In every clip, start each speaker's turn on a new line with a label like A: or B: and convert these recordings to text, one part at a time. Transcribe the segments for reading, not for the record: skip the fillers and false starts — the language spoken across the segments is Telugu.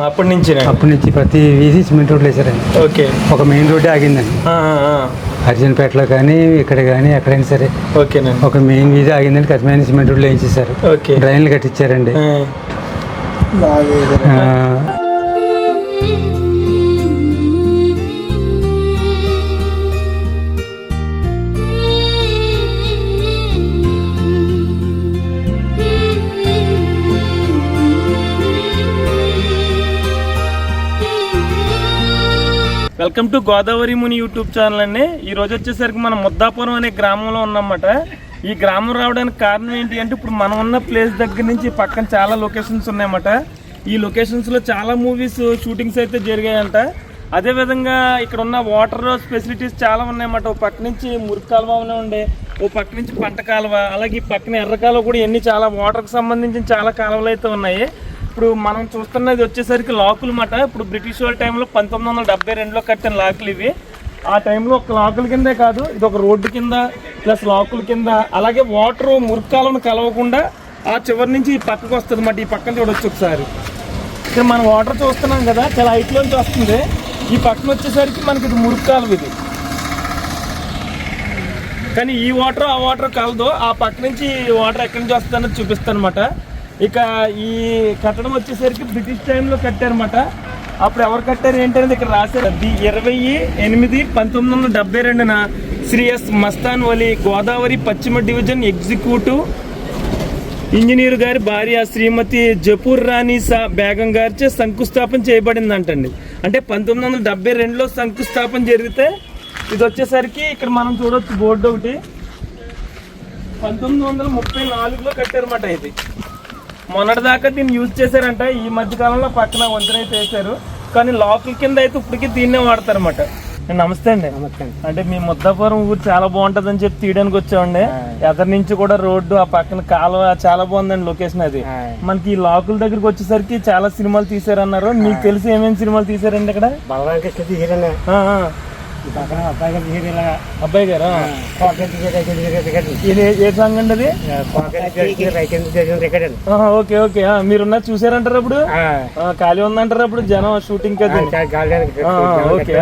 A: అప్పటి నుంచి
B: ప్రతి వీధి సిమెంట్ రోడ్లు వేసారండి.
A: ఓకే.
B: ఒక మెయిన్ రోడ్డే ఆగిందండి. అర్జున్పేటలో కానీ ఇక్కడ కానీ ఎక్కడైనా సరే
A: ఓకేనండి.
B: ఒక మెయిన్ వీధి ఆగిందండి. కష్టమైన సిమెంట్ రోడ్లు వేయించేశారు.
A: ఓకే.
B: డ్రైన్లు కట్టించారండి.
A: Welcome to Godavari Muni YouTube channel అండి. ఈ రోజు వచ్చేసరికి మనం ముద్దాపురం అనే గ్రామంలో ఉన్నామన్నమాట. ఈ గ్రామం రావడానికి కారణం ఏంటి అంటే, ఇప్పుడు మనం ఉన్న ప్లేస్ దగ్గర నుంచి పక్కన చాలా లొకేషన్స్ ఉన్నాయన్నమాట. ఈ లొకేషన్స్లో చాలా మూవీస్ షూటింగ్స్ అయితే జరిగాయంట. అదేవిధంగా ఇక్కడ ఉన్న వాటర్ ఫెసిలిటీస్ చాలా ఉన్నాయన్నమాట. ఓ పక్క నుంచి మురికి కాలువ ఉండే, ఓ పక్క నుంచి పంట కాలువ, అలాగే ఈ పక్కన ఎర్ర కాలువ కూడా ఇవన్నీ చాలా వాటర్కి సంబంధించిన చాలా కాలువలు అయితే ఉన్నాయి. ఇప్పుడు మనం చూస్తున్నది వచ్చేసరికి లాకులు మాట. ఇప్పుడు బ్రిటిష్ వాళ్ళ టైంలో 1972లో కట్టిన లాకులు ఇవి. ఆ టైంలో ఒక లాకుల కిందే కాదు, ఇది ఒక రోడ్డు కింద ప్లస్ లాకుల కింద, అలాగే వాటర్ మురికాలను కలవకుండా ఆ చివరి నుంచి ఈ పక్కకు వస్తుంది అన్నమాట. ఈ పక్కన చూడొచ్చు ఒకసారి. ఇక్కడ మనం వాటర్ చూస్తున్నాం కదా, చాలా హైట్లోంచి వస్తుంది. ఈ పక్కన వచ్చేసరికి మనకి ఇది మురికాలు ఇది, కానీ ఈ వాటర్ ఆ వాటర్ కలదు. ఆ పక్క నుంచి వాటర్ ఎక్కడి నుంచి వస్తుందన్నది చూపిస్తాను అనమాట. ఇక ఈ కట్టడం వచ్చేసరికి బ్రిటిష్ టైంలో కట్టారన్నమాట. అప్పుడు ఎవరు కట్టారు ఏంటనేది ఇక్కడ రాశారు. 28/8/1972 శ్రీ ఎస్ మస్తాన్ వలి గోదావరి పశ్చిమ డివిజన్ ఎగ్జిక్యూటివ్ ఇంజనీర్ గారి భార్య శ్రీమతి జపూర్ రాణి బేగం గారిచే శంకుస్థాపన చేయబడిందంటండి. అంటే 1972లో శంకుస్థాపన జరిగితే ఇది వచ్చేసరికి ఇక్కడ మనం చూడవచ్చు బోర్డు ఒకటి 1934లో కట్టారన్నమాట. ఇది మొన్నటిదాకా దీన్ని యూజ్ చేశారంట. ఈ మధ్య కాలంలో పక్కన వంతెన అయితే వేశారు, కానీ లోకల్ కింద అయితే ఇప్పటికీ దీన్నే వాడతారన్నమాట. నమస్తే అండి. అంటే మీ ముద్దాపురం ఊరు చాలా బాగుంటది అని చెప్పి తీయడానికి వచ్చామండి. ఎదరి నుంచి కూడా రోడ్డు, ఆ పక్కన కాలువ చాలా బాగుందండి లొకేషన్. అది మనకి ఈ లాకుల దగ్గరికి వచ్చేసరికి చాలా సినిమాలు తీసారన్నారు. మీకు తెలిసి ఏమేమి సినిమాలు తీసారండి ఇక్కడ? అబ్బాయి గారు ఏ సాంగ్ అండి అది? Okay okay. మీరున్నా చూసారంటారు అప్పుడు? ఖాళీ ఉందంటారు అప్పుడు జనం షూటింగ్ కదా? ఓకే.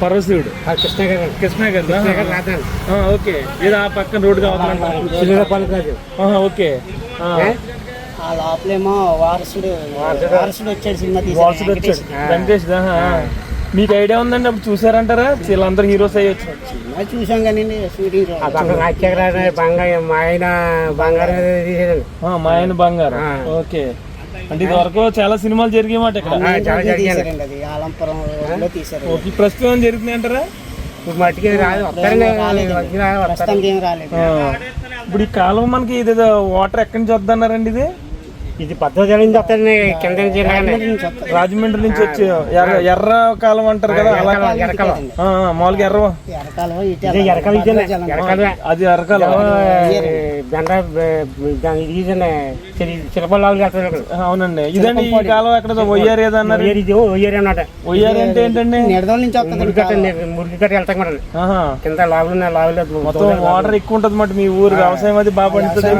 A: పరశివుడు కృష్ణ గారు. ఓకే. ఇది ఆ పక్కన రోడ్డు కావాలి. ఓకే.
C: లోపలేమో వారసుడు వచ్చాడు సినిమా
A: వచ్చాడు వెంకటేష్. మీకు ఐడియా ఉందండి అప్పుడు చూసారంటారా? వీళ్ళందరూ హీరోస్ అయ్యొచ్చు.
C: చూసాం కానీ షూటింగ్
A: మాయన బంగారు. ఓకే. అంటే ఇది వరకు చాలా సినిమాలు జరిగాయన్నమాట ఇక్కడ. ఓకే. ప్రస్తుతం జరుగుతున్నాయి అంటారా? ఇప్పుడు ఈ కాలం మనకి ఇది వాటర్ ఎక్కడి నుంచి వద్దన్నారండి?
C: ఇది పద్ధతి వస్తుంది కింద
A: రాజమండ్రి నుంచి వచ్చి ఎర్ర కాలం అంటారు కదా, మామూలుగా అది ఎర్రకాలం. అవునండి. ఇదండి ఈ కాలం ఎక్కడ ఒయ్యారు ఏదన్నారు? ఒయ్యారు అంటే ఏంటండి?
C: మురికికట్ట వెళ్తాం కింద
A: మొత్తం వాటర్ ఎక్కువ ఉంటుంది అన్నమాట. మీ ఊరు వ్యవసాయం అది బాగా పండుతుంది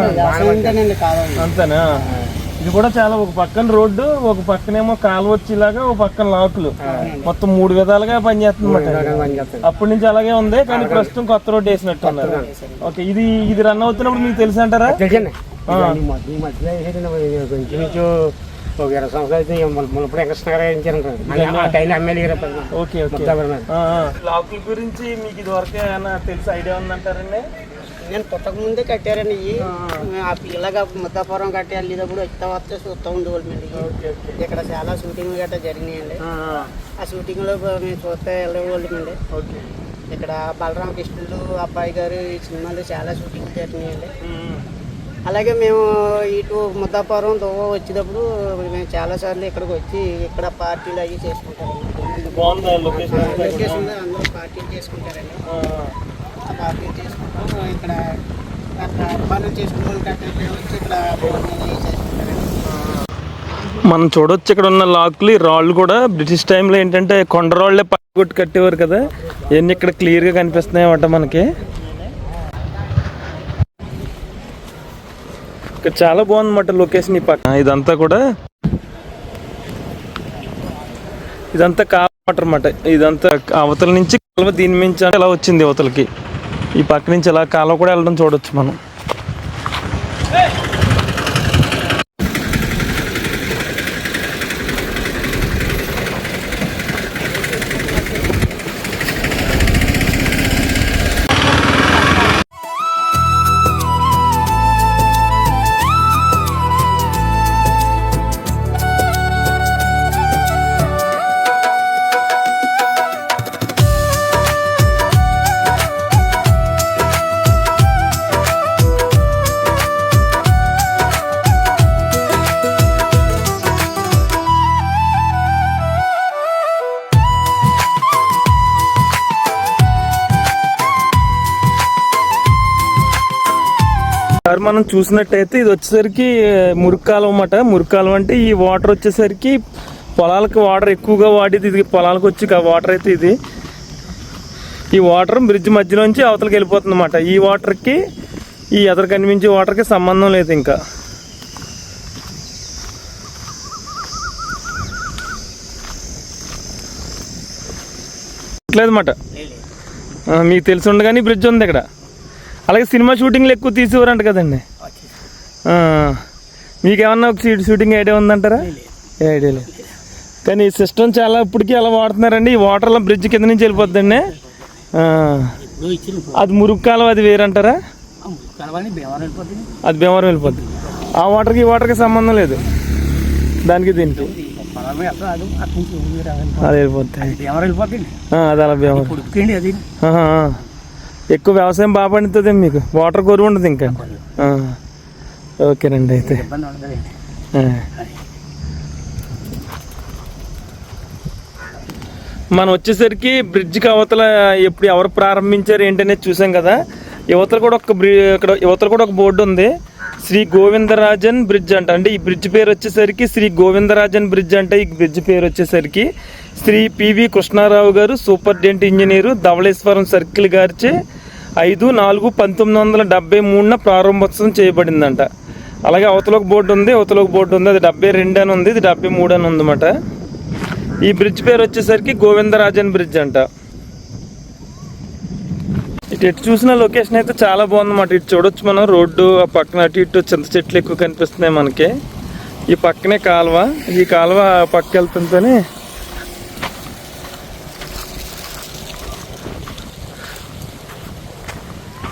A: అంతేనా? ఇది కూడా చాలా, ఒక పక్కన రోడ్డు, ఒక పక్కనేమో కాలువ వచ్చేలాగా, ఒక పక్కన లాకులు, మొత్తం 3 విధాలుగా పనిచేస్తుంది అన్నమాట. అప్పటి నుంచి అలాగే ఉంది, కానీ ప్రస్తుతం కొత్త రోడ్డు వేసినట్టు ఉన్నారు. ఓకే. ఇది రన్ అవుతున్నప్పుడు మీకు తెలుసు అంటారా? లాకుల గురించి మీకు ఇది వరకు ఏమైనా తెలుసు, ఐడియా ఉందంటారండి?
C: నేను పుట్టక ముందే కట్టారండి. ఇలాగా ముద్దాపురం కట్టి వెళ్ళేటప్పుడు వస్తే చూస్తూ ఉండేవాళ్ళండి. ఇక్కడ చాలా షూటింగ్ గట్రా జరిగినాయండి. ఆ షూటింగ్ లో మేము చూస్తే వెళ్ళేవాళ్ళమండి. ఇక్కడ బలరామకృష్ణులు అబ్బాయి గారు ఈ సినిమాలు చాలా షూటింగ్ జరిగినాయండి. అలాగే మేము ఇటు ముద్దాపురం దువ్వ వచ్చేటప్పుడు మేము చాలా సార్లు ఇక్కడికి వచ్చి ఇక్కడ పార్టీలు అవి చేసుకుంటారండి. లొకేషన్ అందరూ పార్టీలు చేసుకుంటారండి. పార్టీ చేసుకుంటాం. ఇక్కడ పనులు చేసుకుంటాం. ఇక్కడ
A: మనం చూడొచ్చు ఇక్కడ ఉన్న లాక్లు, రాళ్ళు కూడా బ్రిటిష్ టైంలో ఏంటంటే కొండరాళ్లే పట్టుకొట్టి కట్టేవారు కదా. ఇవన్నీ ఇక్కడ క్లియర్గా కనిపిస్తున్నాయి అన్నమాట మనకి. ఇక్కడ చాలా బాగుందన్నమాట లొకేషన్. ఈ పక్క ఇదంతా కూడా ఇదంతా కాలువ అన్నమాట. ఇదంతా అవతల నుంచి కాలువ దీని నుంచి అంటే ఇలా వచ్చింది అవతలకి. ఈ పక్క నుంచి ఇలా కాలువ కూడా వెళ్ళడం చూడొచ్చు మనం. మనం చూసినట్టయితే ఇది వచ్చేసరికి మురుక్కాలం అన్నమాట. మురుక్కాలం అంటే ఈ వాటర్ వచ్చేసరికి పొలాలకు వాటర్ ఎక్కువగా వాడేది ఇది. పొలాలకు వచ్చి వాటర్ అయితే ఇది. ఈ వాటర్ బ్రిడ్జ్ మధ్యలోంచి అవతలకి వెళ్ళిపోతుంది అన్నమాట. ఈ వాటర్కి ఈ ఎదురు కనిపించే వాటర్కి సంబంధం లేదు ఇంకా. లేదన్నమాట. మీకు తెలిసి ఉండగానే బ్రిడ్జ్ ఉంది ఇక్కడ. అలాగే సినిమా షూటింగ్లు ఎక్కువ తీసేవారంట కదండి. మీకేమన్నా ఒక షూటింగ్ ఐడియా ఉందంటారా? ఏ ఐడియా లేదు. కానీ ఈ సిస్టమ్ చాలా ఇప్పటికీ అలా వాడుతున్నారండి. ఈ వాటర్లో బ్రిడ్జ్ కింద నుంచి వెళ్ళిపోద్దండి. అది మురుగు కాలం, అది వేరంటారా? అది భీమవరం వెళ్ళిపోద్ది. ఆ వాటర్కి ఈ వాటర్కి సంబంధం లేదు, దానికి దీనికి అది వెళ్ళిపోద్ది. అది అలా భీమవరం. ఎక్కువ వ్యవసాయం బాగా పండుతుంది మీకు, వాటర్ కొరువు ఉండదు ఇంకా. ఓకేనండి. అయితే మనం వచ్చేసరికి బ్రిడ్జ్కి అవతల ఎప్పుడు ఎవరు ప్రారంభించారు ఏంటనేది చూసాం కదా. యువతల కూడా ఇక్కడ యువతల కూడా ఒక బోర్డు ఉంది, శ్రీ గోవిందరాజన్ బ్రిడ్జ్ అంట. అంటే ఈ బ్రిడ్జ్ పేరు వచ్చేసరికి శ్రీ గోవిందరాజన్ బ్రిడ్జ్ అంట. ఈ బ్రిడ్జ్ పేరు వచ్చేసరికి శ్రీ పివి కృష్ణారావు గారు సూపరింటెండెంట్ ఇంజనీరు ధవళేశ్వరం సర్కిల్ గారిచే 5/4/1973 ప్రారంభోత్సవం చేయబడిందంట. అలాగే అవతల ఒక బోర్డు ఉంది, అవతల ఒక బోర్డు ఉంది. అది 72 అని ఉంది, ఇది 73 అని ఉందన్నమాట. ఈ బ్రిడ్జ్ పేరు వచ్చేసరికి గోవిందరాజన్ బ్రిడ్జ్ అంట. ఇటు చూసిన లొకేషన్ అయితే చాలా బాగుందన్నమాట. ఇటు చూడొచ్చు మనం రోడ్డు, ఆ పక్కన అటు ఇటు చింత చెట్లు ఎక్కువ కనిపిస్తున్నాయి మనకి. ఈ పక్కనే కాలువ, ఈ కాలువ పక్క వెళ్తుంటేనే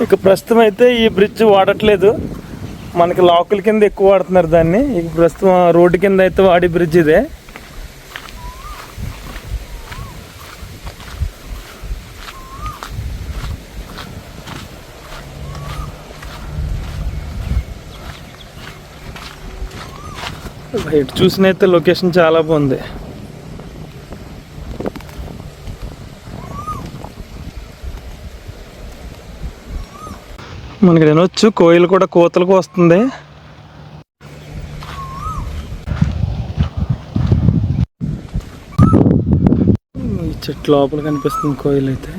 A: ఇక ప్రస్తుతం అయితే ఈ బ్రిడ్జ్ వాడట్లేదు, మనకి లాకుల కింద ఎక్కువ వాడుతున్నారు దాన్ని. ఇక ప్రస్తుతం రోడ్డు కింద అయితే వాడే బ్రిడ్జ్ ఇదే. ఇటు చూసినైతే లొకేషన్ చాలా బాగుంది. మనకి వినొచ్చు కోయిలు కూడా కోతలకు వస్తుంది. ఈ చెట్టు లోపల కనిపిస్తుంది కోయిలు అయితే.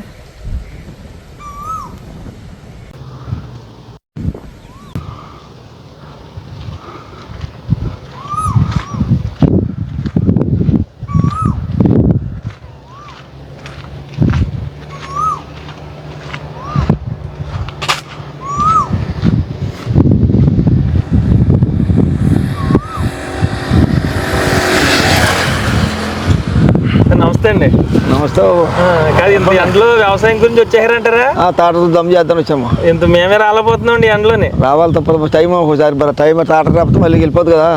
A: నమస్తే అండి.
D: నమస్తే.
A: కాదు ఇంత ఎండలో వ్యవసాయం గురించి వచ్చారంటారా?
D: తాటతో దమ్ చేద్దాం వచ్చాము.
A: ఇంత మేమే రాలేకపోతున్నాం అండి ఎండలోనే.
D: రావాలి తప్పదు, టైం ఒకసారి టైం తాట రాకపోతే మళ్ళీ వెళ్ళిపోతుంది కదా.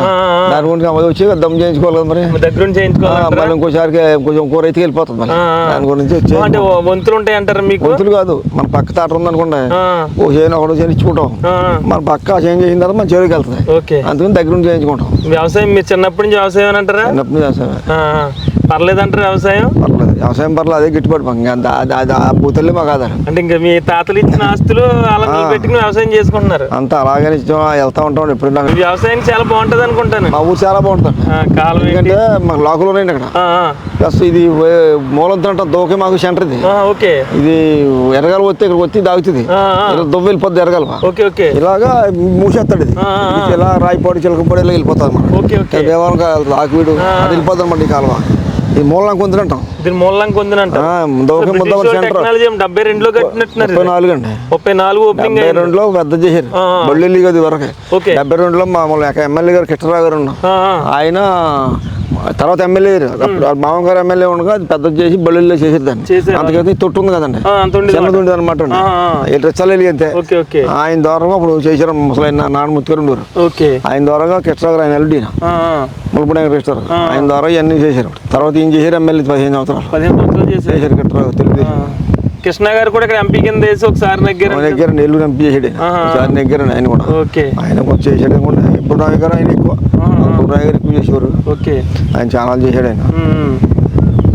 D: దాని గురించి వచ్చి దమ్ చేయించుకోవాలి కదా మరి, దగ్గర నుంచి చేయించుకోవాలి. మళ్ళీ ఇంకోసారి కొంచెం కూర అయితే వెళ్ళిపోతుంది మరి. దాని గురించి వచ్చి
A: అంటే వంతులు ఉంటాయి అంటారా మీకు?
D: వంతులు కాదు, మన పక్క తాట ఉందనుకోండి, ఓ చేయని ఒకటి చేయించుకుంటాం. మన పక్క చేంజ్ చేసిన తర్వాత మన చెరువుకి వెళ్తుంది. అందుకని దగ్గర నుంచి చేయించుకుంటాం.
A: వ్యవసాయం మీరు చిన్నప్పటి నుంచి వ్యవసాయం అంటారా?
D: చిన్నప్పటి నుంచి వ్యవసాయం.
A: పర్లేదంటారు వ్యవసాయం?
D: పర్లేదు, వ్యవసాయం పర్లేదు, అదే గిట్టుబాటు మాకు. ఇంకా ఆ భూతల్లే మాకు ఆధారం.
A: అంటే ఇంకా మీ తాతలు ఇచ్చిన ఆస్తులు అలా పెట్టుకుని వ్యవసాయం చేసుకుంటున్నారు
D: అంతా అలాగే ఇష్టం, వెళ్తా ఉంటాం ఎప్పుడు.
A: వ్యవసాయం చాలా బాగుంటది అనుకుంటాను.
D: మా ఊరు చాలా బాగుంటుంది.
A: కాలం
D: ఎందుకంటే మాకు లాకులు ఉన్నాయండి అక్కడ. ప్లస్ ఇది మూలంతో దోకే మాకు సెంటర్ ఇది.
A: ఓకే.
D: ఇది ఎరగాలి వస్తే ఇక్కడ వచ్చి దాగుతుంది, దువ్వ వెళ్ళిపోద్ది ఎరగాలి.
A: Okay okay.
D: ఇలాగా మూసేస్తాడు ఇది. ఇలా రాయిపాడు చిలకపాడు ఇలా వెళ్ళిపోతాది మనం.
A: Okay okay.
D: దేవాలక ఆకువీడు అది వెళ్ళిపోతాం అన్నమాట. ఈ కాలువ ఇది మూలంగా కొందినంటాం.
A: దీని మూలంగా కొందినంటాం.
D: దోకే ముద్ద సెంటర్
A: 72లో కట్టినట్టున్నారు.
D: 34 అండి.
A: 34 ఓపెనింగ్.
D: 72లో పెద్ద చేశారు బళ్ళెల్లి అది వరకు. 72లో మామూలు ఎమ్మెల్యే గారు కిట్టరావు గారు ఉన్నాం. ఆయన తర్వాత ఎమ్మెల్యే మామగారు ఎమ్మెల్యే ఉండగా అది పెద్ద చేసి బళ్ళెల్లో చేసేది దాన్ని. అంతకైతే తొట్టు ఉంది కదండి, చిన్నది ఉండేది అనమాట. రెచ్చలేలి అంతే. ఆయన ద్వారా అప్పుడు చేశారు ముసలైన నాన్నమూర్తి గారు ఉండేవారు. ఆయన ద్వారా కిట్టరావు గారు ఆయన ఎల్డీ ములపడి వెంకటేశ్వర ఆయన ద్వారా ఇవన్నీ చేశారు. తర్వాత ఏం చేశారు ఎమ్మెల్యే 15 సంవత్సరాలు చేశారు కిట్టరావు తెలుగుదేశం.
A: కృష్ణ గారు కూడా ఇక్కడ ఎంపీ కింద వేసి ఒకసారి
D: దగ్గర నెల్లూరు ఎంపీ చేసాడు. ఒకసారి దగ్గర ఆయన కూడా ఆయన కొంచెం చేసాడు అనుకుంటా. ఎప్పుడు రావు గారు ఆయన ఎక్కువ, రావు గారు ఎక్కువ చేసేవారు. ఆయన చాలా చేశాడు ఆయన.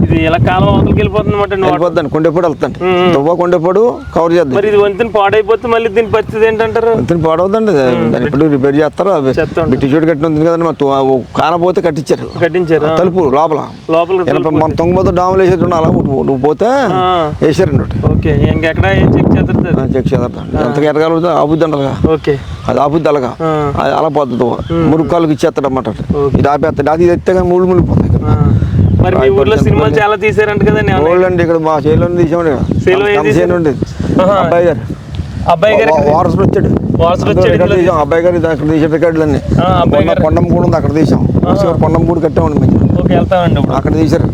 A: ఇది ఇలా కాలం అవతలకి
D: వెళ్ళిపోద్దండి. కొండెప్పుడు వెళ్తాండి, దువ్వ కొండెప్పుడు కవర్ చేద్దాం.
A: మరి ఇది వంతెన పాడైపోతే మళ్ళీ దీని పరిస్థితి ఏంటంటారు?
D: వంతెన పాడవుద్దండి, దాన్ని ఇప్పుడు రిపేర్ చేస్తారు. బిట్టి చోటు కట్టిన ఉంది కదండి, కానపోతే కట్టించారు తలుపు లోపల. మన తొంగపోతే డాములు వేసేటండి. అలా నువ్వు పోతే వేసారండి. చెక్ చేద్దాం. ఎంత ఎరగాలి ఆపుద్ది అంటగా, అది ఆపుద్ది అలాగా. అది అలా పోతుంది. మురుక్కాళ్ళకి ఇచ్చేస్తాడు అన్నమాట. ఇది ఆపేస్తాడు. అది ఎత్తే కానీ ముళ్ళు ముళ్ళిపోతాయి.
A: మరి మీ ఊర్లో సినిమాలు చాలా తీసారంట కదండి?
D: అండి ఇక్కడ మా చేలో తీసామండి. అబ్బాయి గారు వారసులు వచ్చాడు. అబ్బాయి గారు అక్కడ తీసే రికార్డులు అన్ని. కొండమ్మగూడు ఉంది, అక్కడ తీసాం. కొండమ్మగూడు కట్టామండి మంచి. అక్కడ తీసారు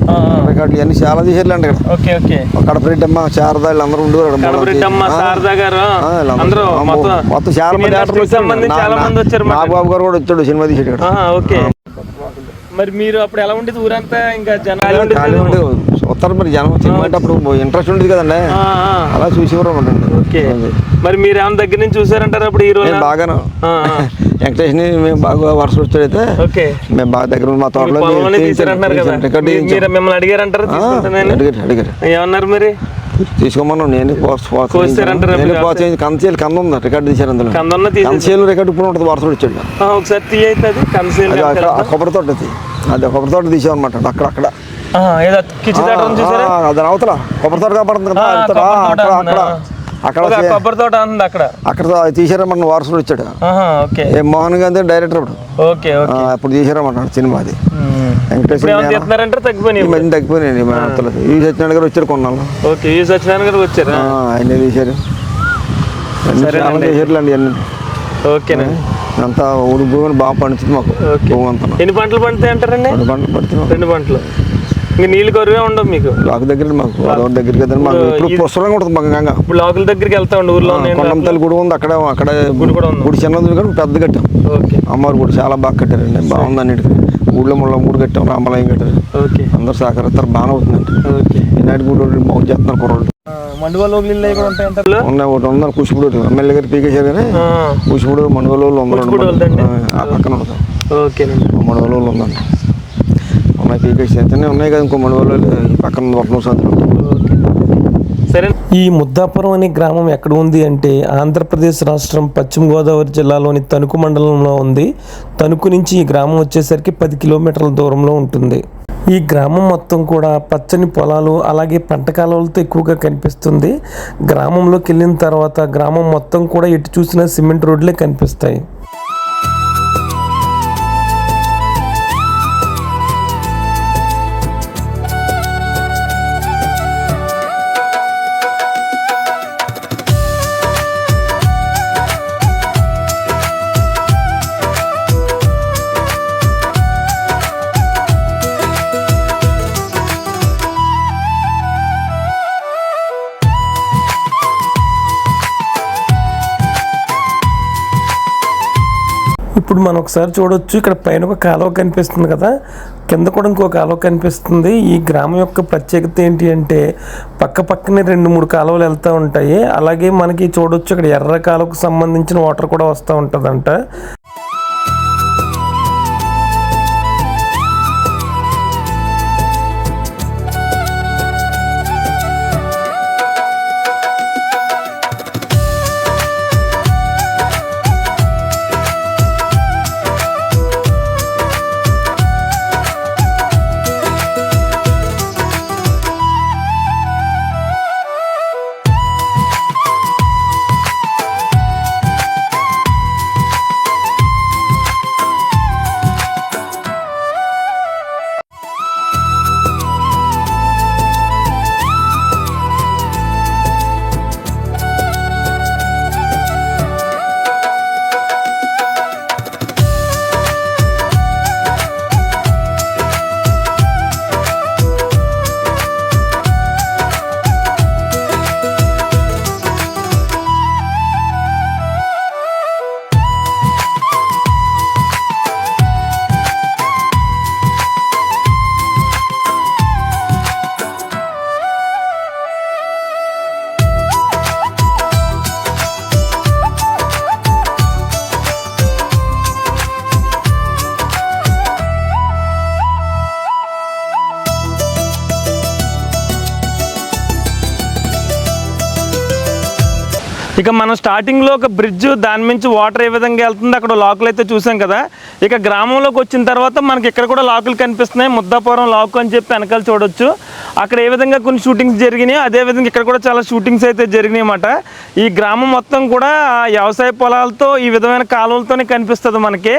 D: రికార్డులు అన్ని చాలా తీసారు అండి. అక్కడ కడపరెడ్డమ్మ శారదా వీళ్ళందరూ ఉండేవారు. మొత్తం చాలా మంది యాక్టర్లు వచ్చారు. నాగబాబు గారు కూడా వచ్చాడు సినిమా తీసాడు ఇక్కడ.
A: మరి మీరు అప్పుడు ఎలా ఉండేది ఊరంతా? ఇంకా జనాలు
D: వస్తారు మరి జనం. సినిమా అంటే అప్పుడు ఇంట్రెస్ట్ ఉండేది కదండి, అలా చూసేవారు అన్నమాట.
A: మరి మీరు ఏమైనా దగ్గర నుంచి చూసారంటారు అప్పుడు? ఈ రోజు
D: బాగాను వెంకటేష్ ని మేము బాగా వర్షం వచ్చాడైతే మేము బాగా దగ్గర మా తోటలో
A: మిమ్మల్ని అడిగారంటారు?
D: అడిగారు.
A: ఏమన్నారు మరి?
D: తీసుకోమన్నాను. నేను కంచేలు కంద ఉంది, రికార్డు తీశారు. అందులో కంచేలు రికార్డు ఇప్పుడు ఉంటుంది. వర్షం వచ్చాడు కొబ్బరి తోట. అది కొబ్బరి తోట తీసాం అనమాట. అక్కడ అది అవతల కొబ్బరి తోట కాబడుతుంది కదా, అక్కడ
A: కొబ్బరి తోట ఉంది.
D: అక్కడ తీసారన్నమాట. వారసుడు వచ్చాడు మోహన్ గాంధీ డైరెక్టర్ అప్పుడు. అప్పుడు తీసారన్నమాట సినిమా. అది వెంకటేశ్వర తగ్గిపోయినాయి. ఈ సత్యనారాయణ గారు వచ్చారు కొన్నాళ్ళు.
A: సత్యనారాయణ గారు వచ్చారు,
D: ఆయన తీశారు. చేసారులేండి అన్ని. అంతా ఊరి భూమిని బాగా పండుతుంది మాకు. భూమి అంతా
A: ఎన్ని పంటలు పండుతాయి అంటారండి?
D: 2 పంటలు పడుతున్నాం.
A: 2 పంటలు. ఇంకా నీళ్ళు కరువే ఉండవు మీకు?
D: లాక్ దగ్గర మాకు గోదావరి దగ్గరికి కదా మాకు ఇప్పుడు పుస్తకంగా ఉంటుంది. మాకు
A: ఇప్పుడు లాకుల దగ్గరికి వెళ్తా ఉండి ఊర్లో
D: కొండమ్మ తల్లి గుడి ఉంది. అక్కడ గుడి చిన్నది కానీ పెద్ద కట్టాం. అమ్మవారి గుడి చాలా బాగా కట్టారండి, బాగుంది. అన్నిటికీ ఊళ్ళో ముళ్ళ గుడి కట్టాం, రామలయం కట్టారు. అందరు సహకరిస్తారు, బాగా అవుతుందండి. ఈనాటి గుడి బాగు చేస్తున్నారు కుర్రోళ్ళు. ఉన్నాయి. ఒకటి ఉంది కుషిపుడు, ఎమ్మెల్యే గారు పీకేశారు కానీ కుషిపుడు మండువలో ఆ పక్కన ఉంటుంది. మండువలో ఉందండి. ఉన్నాయి పీకేసి ఎంతనే ఉన్నాయి కదా. ఇంకో మండువలో పక్కన
A: సరే. ఈ ముద్దాపురం అనే గ్రామం ఎక్కడ ఉంది అంటే ఆంధ్రప్రదేశ్ రాష్ట్రం పశ్చిమ గోదావరి జిల్లాలోని తణుకు మండలంలో ఉంది. తణుకు నుంచి ఈ గ్రామం వచ్చేసరికి 10 కిలోమీటర్ల దూరంలో ఉంటుంది. ఈ గ్రామం మొత్తం కూడా పచ్చని పొలాలు అలాగే పంట కాలువలతో ఎక్కువగా కనిపిస్తుంది. గ్రామంలోకి వెళ్ళిన తర్వాత గ్రామం మొత్తం కూడా ఎటు చూసినా సిమెంట్ రోడ్లే కనిపిస్తాయి. ఇప్పుడు మనం ఒకసారి చూడొచ్చు, ఇక్కడ పైన ఒక కాలువ కనిపిస్తుంది కదా, కింద కూడా ఇంకో కాలువ కనిపిస్తుంది. ఈ గ్రామం యొక్క ప్రత్యేకత ఏంటి అంటే పక్కనే 2-3 కాలువలు వెళ్తూ ఉంటాయి. అలాగే మనకి చూడొచ్చు ఇక్కడ ఎర్ర కాలువకు సంబంధించిన వాటర్ కూడా వస్తూ ఉంటుందంట. ఇక మనం స్టార్టింగ్లో ఒక బ్రిడ్జ్ దాని నుంచి వాటర్ ఏ విధంగా వెళ్తుంది అక్కడ లాకులు అయితే చూసాం కదా. ఇక గ్రామంలోకి వచ్చిన తర్వాత మనకి ఇక్కడ కూడా లాకులు కనిపిస్తున్నాయి. ముద్దాపురం లాకు అని చెప్పి వెనకాల చూడొచ్చు. అక్కడ ఏ విధంగా కొన్ని షూటింగ్స్ జరిగినాయి అదేవిధంగా ఇక్కడ కూడా చాలా షూటింగ్స్ అయితే జరిగినాయి అన్నమాట. ఈ గ్రామం మొత్తం కూడా వ్యవసాయ పొలాలతో ఈ విధమైన కాలువలతోనే కనిపిస్తుంది మనకి.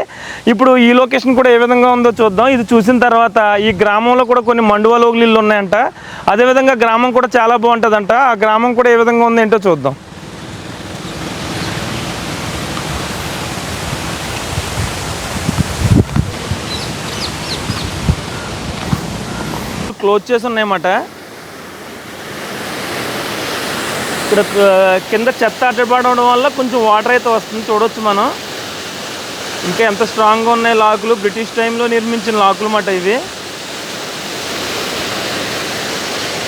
A: ఇప్పుడు ఈ లొకేషన్ కూడా ఏ విధంగా ఉందో చూద్దాం. ఇది చూసిన తర్వాత ఈ గ్రామంలో కూడా కొన్ని మండువాలోగులు ఇల్లు ఉన్నాయంట. అదేవిధంగా గ్రామం కూడా చాలా బాగుంటుందంట. ఆ గ్రామం కూడా ఏ విధంగా ఉంది ఏంటో చూద్దాం. క్లోజ్ చేసి ఉన్నాయన్నమాట. ఇక్కడ కింద చెత్త అడ్డపడడం వల్ల కొంచెం వాటర్ అయితే వస్తుంది చూడవచ్చు మనం. ఇంకా ఎంత స్ట్రాంగ్గా ఉన్నాయి లాకులు. బ్రిటిష్ టైంలో నిర్మించిన లాకులు అన్నమాట ఇవి.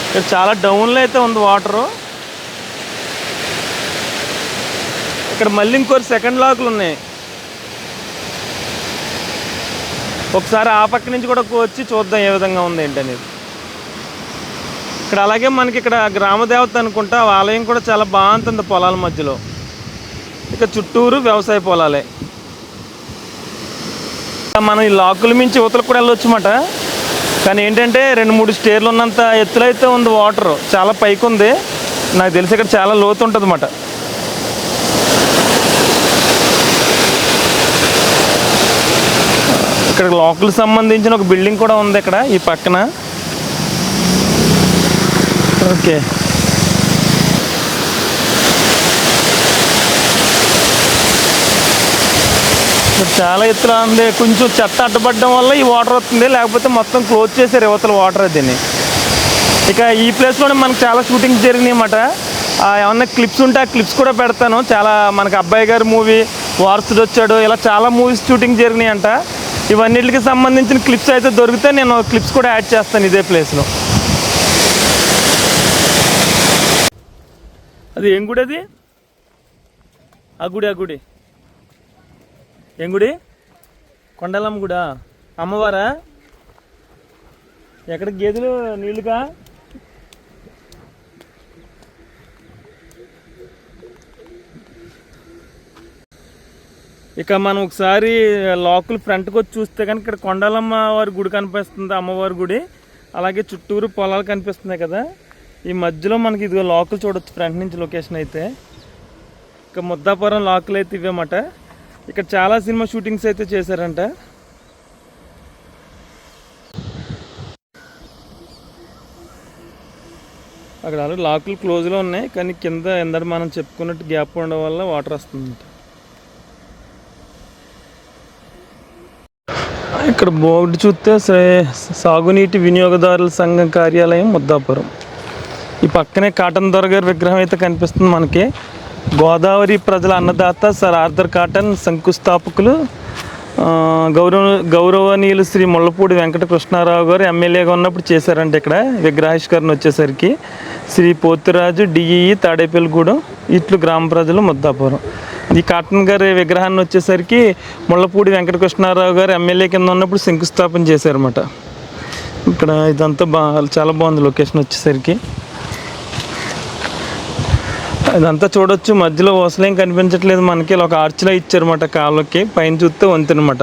A: ఇక్కడ చాలా డౌన్లో అయితే ఉంది వాటరు. ఇక్కడ మళ్ళీ ఇంకో సెకండ్ లాకులు ఉన్నాయి. ఒకసారి ఆ పక్క నుంచి కూడా వచ్చి చూద్దాం ఏ విధంగా ఉంది ఏంటనేది. ఇక్కడ అలాగే మనకి ఇక్కడ గ్రామదేవత అనుకుంటా ఆలయం కూడా చాలా బాగుంటుంది పొలాల మధ్యలో. ఇక చుట్టూరు వ్యవసాయ పొలాలే. మనం ఈ లాకుల మించి యువతలకు కూడా వెళ్ళొచ్చు అన్నమాట. కానీ ఏంటంటే 2-3 స్టేర్లు ఉన్నంత ఎత్తులో అయితే ఉంది వాటర్. చాలా పైకి ఉంది. నాకు తెలిసి ఇక్కడ చాలా లోతు ఉంటుంది అన్నమాట. ఇక్కడ లోకల్ సంబంధించిన ఒక బిల్డింగ్ కూడా ఉంది ఇక్కడ ఈ పక్కన. ఓకే, చాలా ఎత్తులో ఉంది. కొంచెం చెత్త అడ్డుపడడం వల్ల ఈ వాటర్ వస్తుంది, లేకపోతే మొత్తం క్లోజ్ చేశారు యువతల వాటర్ దీన్ని. ఇక ఈ ప్లేస్లోనే మనకు చాలా షూటింగ్స్ జరిగినాయి అన్నమాట. ఏమన్నా క్లిప్స్ ఉంటే ఆ క్లిప్స్ కూడా పెడతాను. చాలా మనకి అబ్బాయి గారి మూవీ, వారసుడు వచ్చాడు, ఇలా చాలా మూవీస్ షూటింగ్ జరిగినాయి అంట. ఇవన్నిటికి సంబంధించిన క్లిప్స్ అయితే దొరికితే నేను క్లిప్స్ కూడా యాడ్ చేస్తాను ఇదే ప్లేస్లో. అది ఏం గుడి అది? ఆ గుడి ఏం గుడి? కొండలమ్మ గుడా? అమ్మవారా? ఎక్కడ గేదెలు నీళ్ళుగా? ఇక మనం ఒకసారి లోకల్ ఫ్రంట్కి వచ్చి చూస్తే కనుక ఇక్కడ కొండలమ్మ వారి గుడి కనిపిస్తుంది, అమ్మవారి గుడి. అలాగే చుట్టూరు పొలాలు కనిపిస్తున్నాయి కదా. ఈ మధ్యలో మనకి ఇదిగో లాకులు చూడొచ్చు ఫ్రంట్ నుంచి లొకేషన్ అయితే. ఇక ముద్దాపురం లాకులు అయితే ఇవేమాట. ఇక్కడ చాలా సినిమా షూటింగ్స్ అయితే చేశారంట. అక్కడ ఆల్రెడీ లాకులు క్లోజ్లో ఉన్నాయి, కానీ కింద ఎందరు మనం చెప్పుకున్నట్టు గ్యాప్ ఉండడం వల్ల వాటర్ వస్తుంది. ఇక్కడ బోర్డు చూస్తే సాగునీటి వినియోగదారుల సంఘం కార్యాలయం ముద్దాపురం. ఈ పక్కనే కాటన్ దొర గారి విగ్రహం అయితే కనిపిస్తుంది మనకి. గోదావరి ప్రజల అన్నదాత సర్ ఆర్థర్ కాటన్ శంకుస్థాపకులు గౌరవనీయులు శ్రీ ముళ్ళపూడి వెంకట కృష్ణారావు గారు ఎమ్మెల్యేగా ఉన్నప్పుడు చేశారంటే ఇక్కడ విగ్రహావిష్కరణ వచ్చేసరికి శ్రీ పోతిరాజు డిఈఈ తాడేపల్లిగూడెం ఇట్లు గ్రామ ప్రజలు ముద్దాపురం. ఈ కాటన్ గారి విగ్రహాన్ని వచ్చేసరికి ముళ్ళపూడి వెంకట కృష్ణారావు గారు ఎమ్మెల్యే కింద ఉన్నప్పుడు శంకుస్థాపన చేశారన్నమాట. ఇక్కడ ఇదంతా చాలా బాగుంది లొకేషన్ వచ్చేసరికి. ఇదంతా చూడొచ్చు. మధ్యలో ఓసలేం కనిపించట్లేదు మనకి. ఇలా ఒక ఆర్చ్లో ఇచ్చారన్నమాట కాళ్ళకి. పైన చూస్తే వంతెనమాట.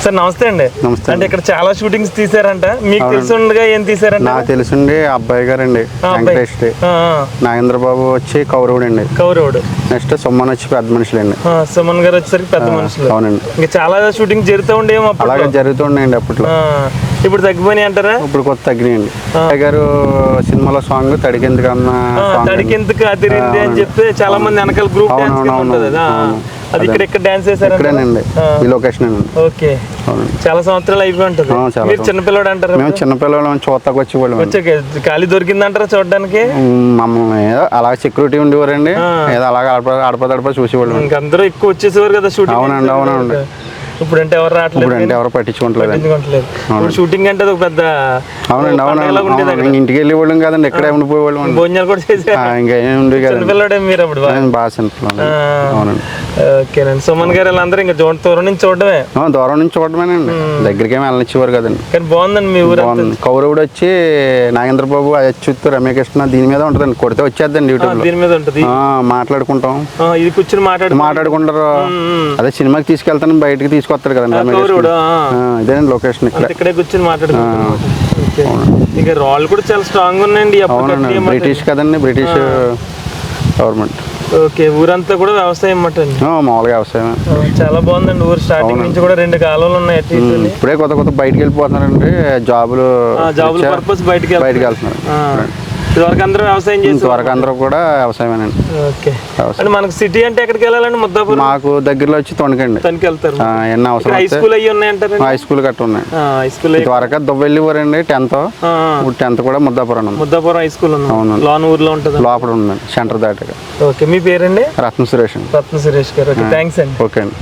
A: సార్ నమస్తే అండి.
E: నమస్తే.
A: అంటే ఇక్కడ చాలా షూటింగ్స్ తీసారంట, మీకు తెలుసుండగా ఏం తీసారంట?
E: నాకు తెలుసుండి అబ్బాయి గారు అండి వెంకటేష్, నాగేంద్రబాబు వచ్చి కౌరవుడు అండి.
A: కౌరవుడు.
E: నెక్స్ట్ సుమన్ వచ్చి పెద్ద మనుషులు అండి.
A: సుమన్ గారు వచ్చేసరికి పెద్ద మనుషులు.
E: అవునండి.
A: ఇంకా చాలా షూటింగ్ జరుగుతూ ఉండేమో.
E: అలాగే జరుగుతుండేయండి అప్పట్లో.
A: ఇప్పుడు తగ్గిపోయినాయి అంటారా?
E: ఇప్పుడు కొత్త తగ్గినాయండి. అబ్బాయి గారు సినిమాలో సాంగ్ తడికెందుకు అన్న
A: తడికెందుకు అదిరింది అని చెప్తే చాలా మంది వెనకాల గ్రూప్ డాన్స్ ఉంటుంది. అది ఇక్కడ డాన్స్ చేశారు.
E: ఇక్కడేనండి ఈ లొకేషన్ అండి.
A: ఓకే, చాలా సంవత్సరాలు అయిపోయి ఉంటుంది. మీరు చిన్నపిల్లడు అంటారు?
E: మేము చిన్నపిల్లలు చూస్తాకు వచ్చేవాళ్ళం.
A: ఖాళీ దొరికిందంటారా చూడడానికి?
E: మమ్మల్ని ఏదో అలా సెక్యూరిటీ ఉండేవారండి. ఏదో అలాగా అడప చూసేవాళ్ళం.
A: అందరూ ఎక్కువ వచ్చేసేవారు కదా షూటింగ్.
E: అవునండి. అవునండి.
A: ఇప్పుడు అంటే ఎవరు రావట్లేదు,
E: ఇప్పుడు అంటే ఎవరు పట్టించుకోవట్లేదు.
A: ఇప్పుడు షూటింగ్ అంటే అది ఒక పెద్ద
E: అవునండి. అవును, ఇంటికి వెళ్ళి వాళ్ళం కదండి, ఎక్కడే ఉండిపోయేవాళ్ళం.
A: భోజనాలు కూడా చేసేవారు.
E: ఇంకా ఏమి ఉండేవి కదా,
A: పిల్లడే మీరు అప్పుడు
E: బాగా చిన్నపిల్లలు. అవునండి.
A: ఓకేనండి. సుమన్ గారు వీళ్ళందరూ ఇంకా దూరం నుంచి చూడడమే,
E: దూరం నుంచి చూడమేనండి, దగ్గరికి ఏమి వెళ్ళనిచ్చేవారు కదండి.
A: కానీ బాగుందండి మీ ఊరు.
E: కౌరవుడు వచ్చి నాగేంద్ర బాబు, అచ్యుత్, రమ్యకృష్ణ దీని మీద ఉంటదండి, కొడితే వచ్చేద్దండి యూట్యూబ్
A: దీని మీద ఉంటుంది.
E: మాట్లాడుకుంటాం,
A: ఇది కూర్చొని మాట్లాడుకుంటారు.
E: అదే సినిమాకి తీసుకెళ్తాను, బయటకి తీసుకొస్తాడు కదండి రమ్యకృష్ణ. ఇదేనండి లొకేషన్, ఇక్కడే
A: కూర్చొని మాట్లాడుకుంటాం. ఇంకా రాళ్ళు కూడా చాలా స్ట్రాంగ్ ఉన్నాయండి.
E: అవునండి, బ్రిటిష్ కదండి, బ్రిటిష్ గవర్నమెంట్.
A: ఓకే, ఊరంతా కూడా వ్యవసాయం అన్నమాట అండి.
E: మామూలుగా వ్యవసాయం.
A: చాలా బాగుందండి ఊరు. స్టార్టింగ్ నుంచి కూడా 2 కాలువలు ఉన్నాయి.
E: ఇప్పుడే కొత్త బయటకు వెళ్ళిపోతున్నారండి, జాబుల
A: పర్పస్ బయటకు
E: వెళ్తున్నారు.
A: ఇదివరకు అందరూ వ్యవసాయం చేసి
E: వరకు అందరూ కూడా వ్యవసాయమేనండి.
A: ఓకే, అంటే మనకు సిటీ అంటే ఎక్కడికి వెళ్ళాలండి? ముద్దాపురం
E: మాకు దగ్గరలో వచ్చి తొణకండి.
A: తనకి వెళ్తారు.
E: ఎన్ని అవసరం
A: హై స్కూల్ అయ్యి ఉన్నాయంటారు.
E: హై స్కూల్ గట్ట ఉన్నాయి.
A: హై స్కూల్
E: త్వరగా దువ్వెళ్ళివారండి 10th. ఇప్పుడు 10th కూడా ముద్దాపురం
A: హై స్కూల్ ఉంది. లోన్ ఊర్లో ఉంటుంది,
E: లోపల ఉందండి, సెంటర్ దాటగా.
A: ఓకే, మీ పేరండి?
E: రత్న సురేష్ అండి.
A: రత్న సురేష్ గారు. ఓకే, థ్యాంక్స్ అండి.
E: ఓకే అండి.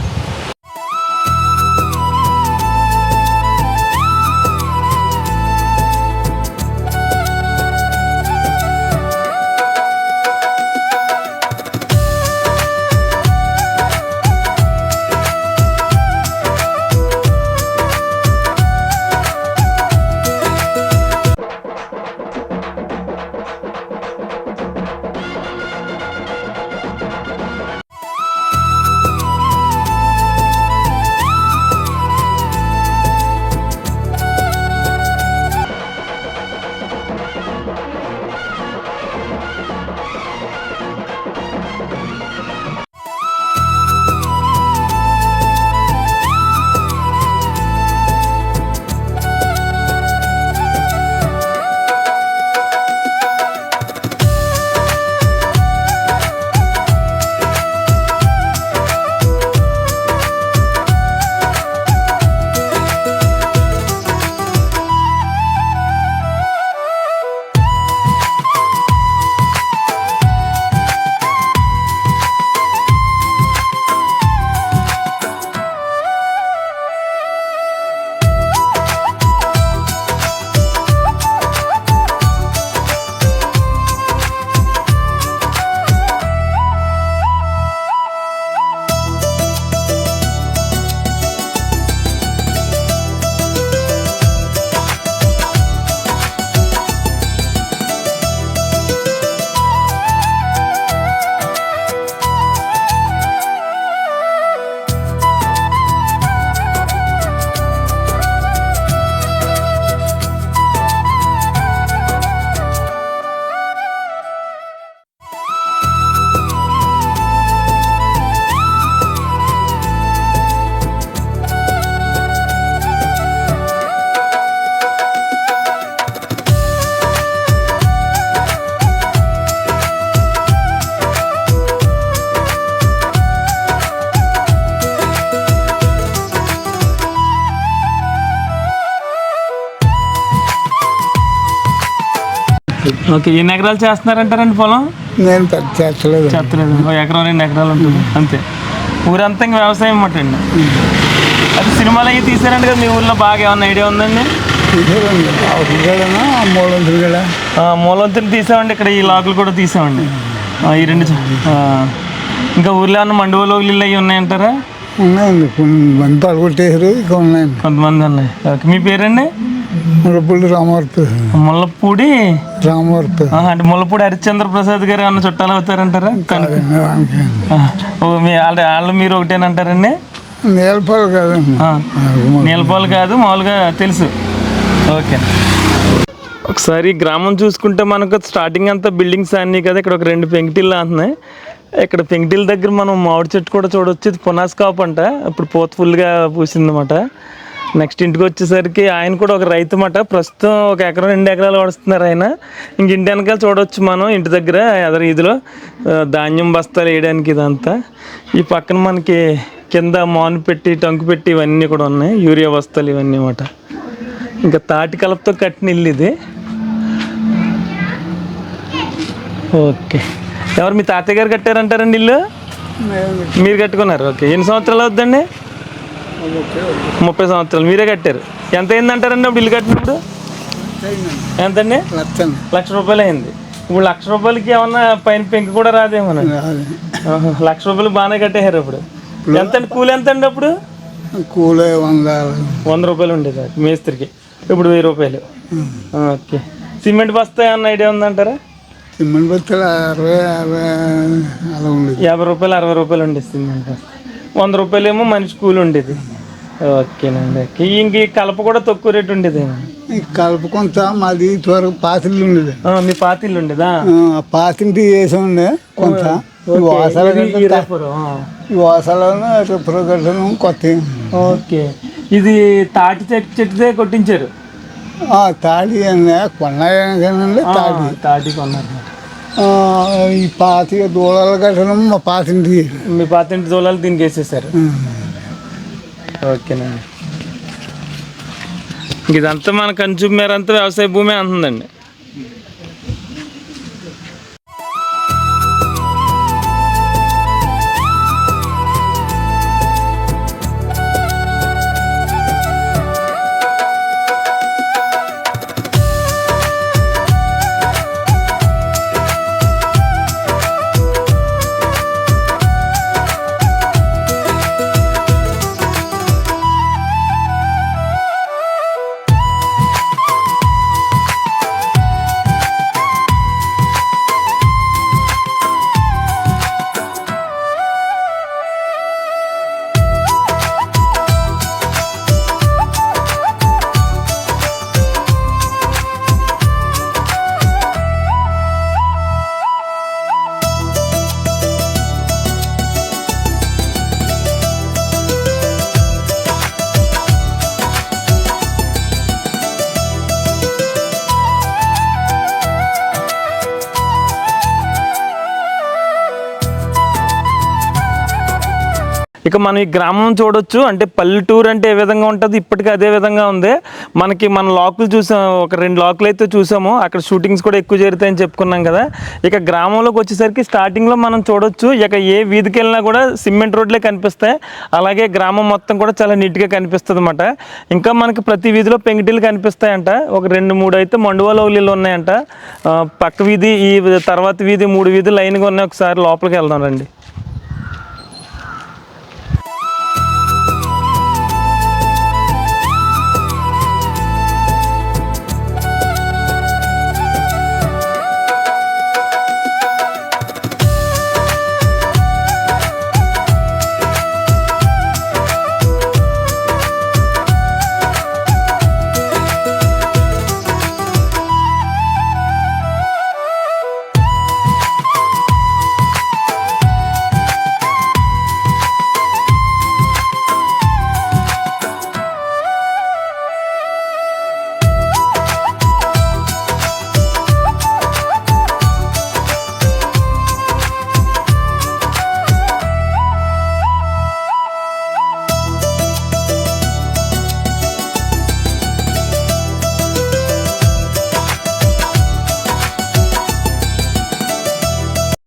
A: ఓకే, ఎన్ని ఎకరాలు చేస్తున్నారంటారండి పొలం?
B: నేను చేస్తలేదు.
A: చేస్తలేదు, 1 ఎకరం 2 ఎకరాలు ఉంటుంది అంతే. ఊరంతా ఇంకా వ్యవసాయం అన్నమాట అండి. అది సినిమాలు అవి తీసారండి కదా మీ ఊర్లో, బాగా ఏమన్నా ఐడియా ఉందండి? మూలవంతులు తీసామండి, ఇక్కడ ఈ లాకులు కూడా తీసామండి, ఈ 2. ఇంకా ఊర్లో ఏమన్నా మండువలోగులు ఇల్లు అవి ఉన్నాయంటారా?
B: ఉన్నాయండి, కొంతమంది పలుకొట్టేసారు, ఇక ఉన్నాయండి,
A: కొంతమంది ఉన్నాయి. ఓకే, మీ పేరండి?
B: ముల్లపూడి రామవర్తి.
A: ముల్లపూడి
B: రామవర్తి
A: అంటే ముల్లపూడి హరిశ్చంద్ర ప్రసాద్ గారు ఏమన్నా చుట్టాలు అవుతారంటారా? వాళ్ళు మీరు ఒకటేనంటారండి?
B: నీలపాలు కాదండి,
A: నీలపాలు కాదు, మామూలుగా తెలుసు. ఓకే, ఒకసారి గ్రామం చూసుకుంటే మనకు స్టార్టింగ్ అంతా బిల్డింగ్స్ అన్నీ కదా. ఇక్కడ ఒక 2 పెంకుటిల్లు అంటున్నాయి. ఇక్కడ పెంకుటిల్ దగ్గర మనం మామిడి చెట్టు కూడా చూడవచ్చు. ఇది పునాస్ కాపు అంట, ఇప్పుడు పూత ఫుల్గా పూసిందన్నమాట. నెక్స్ట్ ఇంటికి వచ్చేసరికి ఆయన కూడా ఒక రైతు మాట. ప్రస్తుతం 1 ఎకరం 2 ఎకరాలు పడుతున్నారు ఆయన. ఇంక ఇంటి వెనకాల చూడవచ్చు మనం, ఇంటి దగ్గర ఎదర ఇదిలో ధాన్యం బస్తాలు వేయడానికి ఇదంతా. ఈ పక్కన మనకి కింద మాను పెట్టి, టంకు పెట్టి ఇవన్నీ కూడా ఉన్నాయి, యూరియా బస్తాలు ఇవన్నీ అన్నమాట. ఇంకా తాటి కలపతో కట్టిన ఇల్లు ఇది. ఓకే, ఎవరు మీ తాతయ్య గారు కట్టారంటారండి ఇల్లు? మీరు కట్టుకున్నారు. ఓకే, ఎన్ని సంవత్సరాలు అవుతుందండి? 30 సంవత్సరాలు మీరే కట్టారు. ఎంత అయిందంటారండి అప్పుడు ఇల్లు కట్టినప్పుడు? ఎంతండి? 1,00,000 రూపాయలు అయింది. ఇప్పుడు 1,00,000 రూపాయలకి ఏమన్నా పైన పెంకు కూడా రాదేమోనండి. 1,00,000 రూపాయలు బాగానే కట్టేశారు. అప్పుడు ఎంత కూలి ఎంత అండి? అప్పుడు
F: కూలీ
A: 100 రూపాయలు ఉండేది మేస్త్రికి, ఇప్పుడు 1000 రూపాయలు. ఓకే. సిమెంట్ బస్తా ఏమన్నా ఐడియా ఉందంటారా?
F: సిమెంట్ బస్తాలు
A: 50 రూపాయలు 60 రూపాయలు ఉండేది సిమెంట్ బస్తా. 100 రూపాయలు ఏమో మనిషి కూలి ఉండేది. ఓకేనండి. ఓకే. ఇంక కలప కూడా తక్కువ రేటు ఉండేది.
F: కలుపు కొంత మాది త్వరగా పాతిల్లు ఉండేది.
A: మీ పాతిల్లు ఉండేదా?
F: పాతింటి వేసి ఉండే కొంత వాసాలను కట్టడం కొత్త.
A: ఓకే. ఇది తాటి చెట్టుదే కొట్టించారు?
F: తాడి కొన్నాయండి.
A: తాటి కొన్నారు.
F: ఈ పాతి దూలాలు కట్టడం మా పాతింటి.
A: మీ పాతింటి దూలాలు దీనికి వేసేసారు. ఓకేనండి. ఇదంతా మన కన్స్యూమర్ అంతా వ్యవసాయ భూమి అంటుందండి. ఇక మనం ఈ గ్రామం చూడొచ్చు. అంటే పల్లెటూరు అంటే ఏ విధంగా ఉంటుంది, ఇప్పటికీ అదే విధంగా ఉంది. మనకి మన లాకులు చూసాం, ఒక 2 లాకులు అయితే చూసాము. అక్కడ షూటింగ్స్ కూడా ఎక్కువ జరుగుతాయని చెప్పుకున్నాం కదా. ఇక గ్రామంలోకి వచ్చేసరికి స్టార్టింగ్లో మనం చూడొచ్చు, ఇక ఏ వీధికి వెళ్ళినా కూడా సిమెంట్ రోడ్లే కనిపిస్తాయి. అలాగే గ్రామం మొత్తం కూడా చాలా నీట్గా కనిపిస్తుంది అన్నమాట. ఇంకా మనకి ప్రతి వీధిలో పెంకుటిల్లు కనిపిస్తాయంట. ఒక 2-3 అయితే మండువాలో ఇల్లు ఉన్నాయంట. పక్క వీధి, ఈ తర్వాత వీధి, 3 వీధులు లైన్గా ఉన్నాయి. ఒకసారి లోపలికి వెళ్దాం రండి.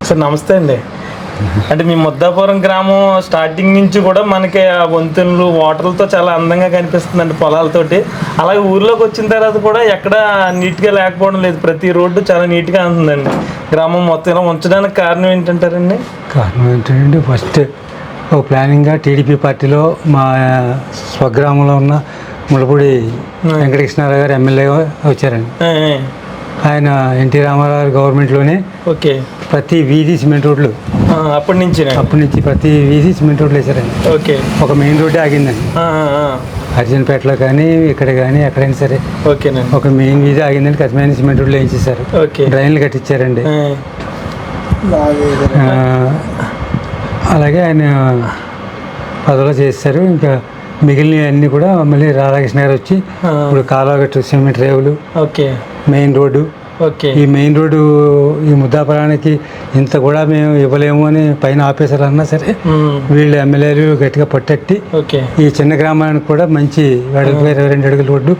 A: సార్ నమస్తే అండి. అంటే మీ ముద్దాపురం గ్రామం స్టార్టింగ్ నుంచి కూడా మనకి ఆ వంతెనలు, వాటర్లతో చాలా అందంగా కనిపిస్తుందండి, పొలాలతోటి. అలాగే ఊర్లోకి వచ్చిన తర్వాత కూడా ఎక్కడ నీట్గా లేకపోవడం లేదు. ప్రతి రోడ్డు చాలా నీట్గా ఉంటుందండి. గ్రామం మొత్తం ఇలా ఉంచడానికి కారణం ఏంటంటారండి?
B: కారణం ఏంటంటే ఫస్ట్ ఒక ప్లానింగ్గా టీడీపీ పార్టీలో మా స్వగ్రామంలో ఉన్న ములపూడి వెంకటకృష్ణారావు గారు ఎమ్మెల్యేగా వచ్చారండి. ఆయన ఎన్టీ రామారావు గవర్నమెంట్లోనే
A: ఓకే
B: ప్రతి వీధి సిమెంట్ రోడ్లు
A: అప్పటి నుంచి
B: ప్రతి వీధి సిమెంట్ రోడ్లు వేసారండి.
A: ఓకే.
B: ఒక మెయిన్ రోడ్డే ఆగిందండి. అర్జున్పేటలో కానీ ఇక్కడ కానీ ఎక్కడైనా సరే
A: ఓకేనండి.
B: ఒక మెయిన్ వీధి ఆగిందండి. కసమైన సిమెంట్ రోడ్లు వేయించేశారు. డ్రైన్లు కట్టించారండి. అలాగే ఆయన పదవిలో చేస్తారు. ఇంకా మిగిలిన అన్నీ కూడా మళ్ళీ రాధాకృష్ణ గారు వచ్చి ఇప్పుడు కాలువగట్టు, సిమెంట్ రేవులు, మెయిన్ రోడ్డు. ఈ మెయిన్ రోడ్డు ఈ ముద్దాపురానికి ఇంత కూడా మేము ఇవ్వలేము అని పైన ఆఫీసర్లు అన్నా సరే వీళ్ళు ఎమ్మెల్యేలు గట్టిగా పట్టట్టి ఈ చిన్న గ్రామానికి కూడా మంచి 22 అడుగుల రోడ్డు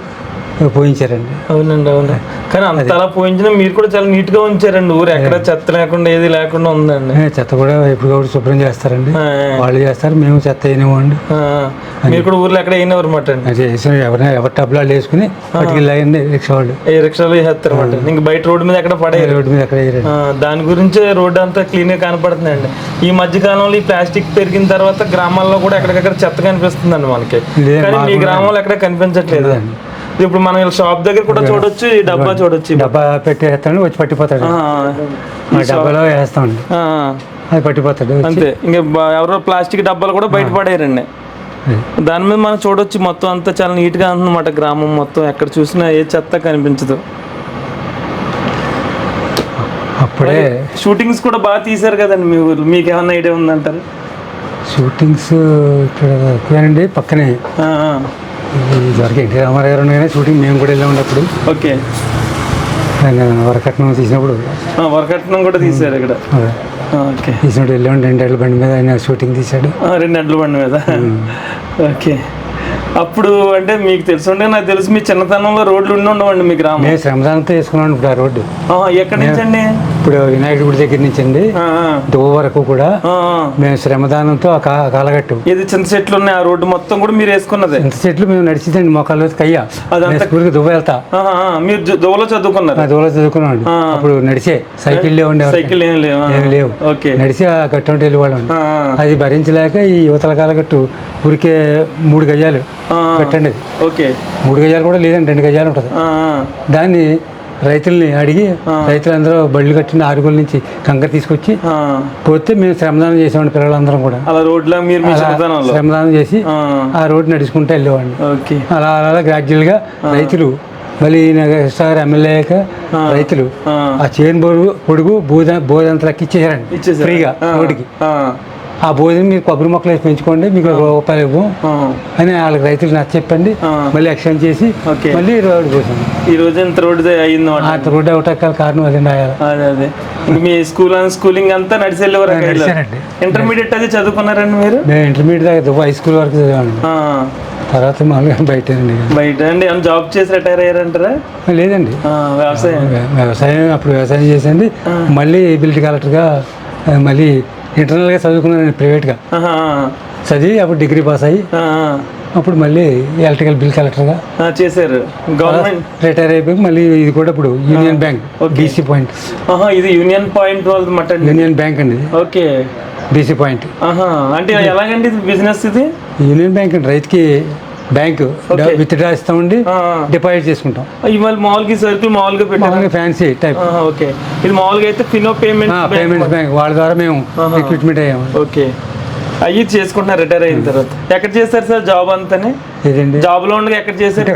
B: పోయించారండి.
A: అవునండి, అవును. కానీ అంత అలా పోయించినా మీరు కూడా చాలా నీట్ గా ఉంచారండి. ఊరు ఎక్కడ చెత్త లేకుండా ఏది లేకుండా ఉందండి.
B: చెత్త కూడా ఎప్పుడు శుభ్రం చేస్తారండి, వాళ్ళు చేస్తారు, మేము చెత్త వేయనివ్వండి.
A: మీరు కూడా ఊర్లో ఎక్కడ అయినవారు మాట అండి.
B: ఎవరి టబ్లో వేసుకుని పట్టుకెళ్ళండి రిక్షా వాళ్ళు,
A: ఏ రిక్షాలో వేస్తారు అనమాట. ఇంక బయట రోడ్డు మీద ఎక్కడ పడే,
B: రోడ్డు మీద ఎక్కడ వేయరండి.
A: దాని గురించే రోడ్డు అంతా క్లీన్ గా కనపడుతుందండి. ఈ మధ్య కాలంలో ఈ ప్లాస్టిక్ పెరిగిన తర్వాత గ్రామాల్లో కూడా ఎక్కడికక్కడ చెత్త కనిపిస్తుందండి మనకి. కానీ మీ గ్రామంలో ఎక్కడ కనిపించట్లేదు. ఇప్పుడు మనం షాప్ దగ్గర కూడా చూడొచ్చు, ఈ డబ్బా చూడొచ్చు.
B: డబ్బా పెట్టేస్తాడు, వచ్చి పట్టిపోతాడు. డబ్బాలో వేస్తామండి, అది పట్టిపోతాడు
A: అంతే. ఇంకా ఎవరో ప్లాస్టిక్ డబ్బాలు కూడా బయట పడేయండి. దాని మీద మనం చూడొచ్చు, మొత్తం అంతా చాలా నీట్ గా ఉందన్నమాట. గ్రామం మొత్తం ఎక్కడ చూసినా ఏ చెత్త కనిపించదు.
B: అప్పుడే
A: షూటింగ్స్ కూడా బాగా తీశారు కదండి మీ ఊరు. మీకు ఏమన్నా ఐడియా ఉందంటారు?
B: షూటింగ్స్ ఇక్కడ ఎక్కువేనండి, పక్కనే ఇదివరకు ఎన్టీ రామారావు గారు కానీ షూటింగ్ మేము కూడా వెళ్ళాము అప్పుడు.
A: ఓకే,
B: వరకట్నం తీసినప్పుడు,
A: వరకట్నం కూడా తీశారు ఇక్కడ. ఓకే,
B: తీసినప్పుడు వెళ్ళాము. 2 ఎడ్ల బండి మీద ఆయన షూటింగ్ తీశాడు.
A: 2 ఎడ్ల బండి మీద. ఓకే, అప్పుడు అంటే మీకు తెలుసుంటే, నాకు తెలుసు మీ చిన్నతనంలో రోడ్లు ఉండవండి మీ గ్రామం.
B: మేము శ్రమదానంతో వేసుకున్నాం ఇప్పుడు ఆ రోడ్డు.
A: ఎక్కడి నుంచి అండి?
B: ఇప్పుడు వినాయకుడి గుడి దగ్గర నుంచి అండి దువ్వ వరకు కూడా మేము శ్రమదానంతో కాలగట్టు.
A: ఇది చింత చెట్లు ఉన్నాయి, ఆ రోడ్డు మొత్తం కూడా మీరు వేసుకున్నది.
B: చింత చెట్లు మేము నడిచిందండి, మోకాళ్ళు కయ్యా స్కూల్కి దువ్వ వెళ్తా.
A: మీరు దువ్వలో చదువుకున్నారు?
B: దువ్వలో చదువుకున్నాం. అప్పుడు నడిచే సైకిల్ లేవండి,
A: సైకిల్ ఏం
B: లేవు. నడిచి ఆ గట్టు ఉంటే వెళ్ళేవాళ్ళం. అది భరించలేక ఈ యువతల కాలగట్టు ఊరికే 3 గజాలు పెట్టండి.
A: ఓకే,
B: 3 గజాలు కూడా లేదండి, 2 గజాలు ఉంటుంది. దాన్ని రైతుల్ని అడిగి రైతులందరూ బళ్ళు కట్టిన 6 నుంచి కంకర తీసుకొచ్చి పోతే మేము శ్రమదానం చేసామండి. పిల్లలందరం కూడా
A: అలా రోడ్లో
B: శ్రమదానం చేసి ఆ రోడ్డు నడుచుకుంటూ వెళ్ళేవాడిని. అలా అలా గ్రాడ్యువల్ గా రైతులు మళ్ళీ సార్ ఎమ్మెల్యే రైతులు ఆ చేను పొడుగు బోధంతా ఇచ్చేసారండి ఫ్రీగా రోడ్డుకి. ఆ భోజనం మీరు కొబ్బరి మొక్కలు వేసి పెంచుకోండి, మీకు ₹1 ఇవ్వం అని వాళ్ళకి రైతులు నచ్చ చెప్పండి. మళ్ళీ ఎక్స్టెండ్ చేసి మళ్ళీ రోడ్డు పోసాం.
A: ఈ రోజు ఎంత రోడ్డు అయింది?
B: రోడ్డు అవటానికి కారణం అదే.
A: అదే మీ స్కూలింగ్ అంతా నడిచి వెళ్ళేవారు. ఇంటర్మీడియట్ అది చదువుకున్నారండి మీరు?
B: మేము ఇంటర్మీడియట్ దాకా హై స్కూల్ వరకు చదివాను. తర్వాత మామూలుగా బయట
A: అండి. ఏమైనా జాబ్ చేసి రిటైర్ అయ్యారంటారా?
B: లేదండి, వ్యవసాయం అప్పుడు వ్యవసాయం చేసండి. మళ్ళీ ఎబిలిటీ కలెక్టర్గా మళ్ళీ ఇంటర్నల్గా చదువుకున్నాను ప్రైవేట్గా చదివి. అప్పుడు డిగ్రీ పాస్ అయ్యి అప్పుడు మళ్ళీ ఎలక్ట్రికల్ బిల్ కలెక్టర్గా
A: చేశారు. గవర్నమెంట్
B: రిటైర్ అయిపోయి మళ్ళీ ఇది కూడా ఇప్పుడు యూనియన్ బ్యాంక్ బీసీ పాయింట్.
A: ఇది యూనియన్ పాయింట్ వాళ్ళది,
B: యూనియన్ బ్యాంక్ అండి.
A: ఓకే,
B: బీసీ పాయింట్
A: అంటే ఎలాగండి బిజినెస్ ఇది?
B: యూనియన్ బ్యాంక్ అండి, రైతుకి బ్యాంకు విత్ డ్రా ఇస్తామండి, డిపాజిట్ చేసుకుంటాం.
A: ఇవాళ మామూలుగా సర్కిల్ మామూలుగా పెట్టాము,
B: ఫ్యాన్సీ టైప్.
A: ఓకే, ఇది మామూలుగా అయితే ఫినో పేమెంట్స్
B: బ్యాంక్ వాళ్ళ ద్వారా మేము రిక్రూట్మెంట్ అయ్యాము.
A: ఓకే, అయ్యి చేసుకుంటున్నారు రిటైర్ అయిన తర్వాత. ఎక్కడ చేస్తారు సార్ జాబ్ అంతానే? జాబ్ లో ఉండగా ఎక్కడ చేశారు?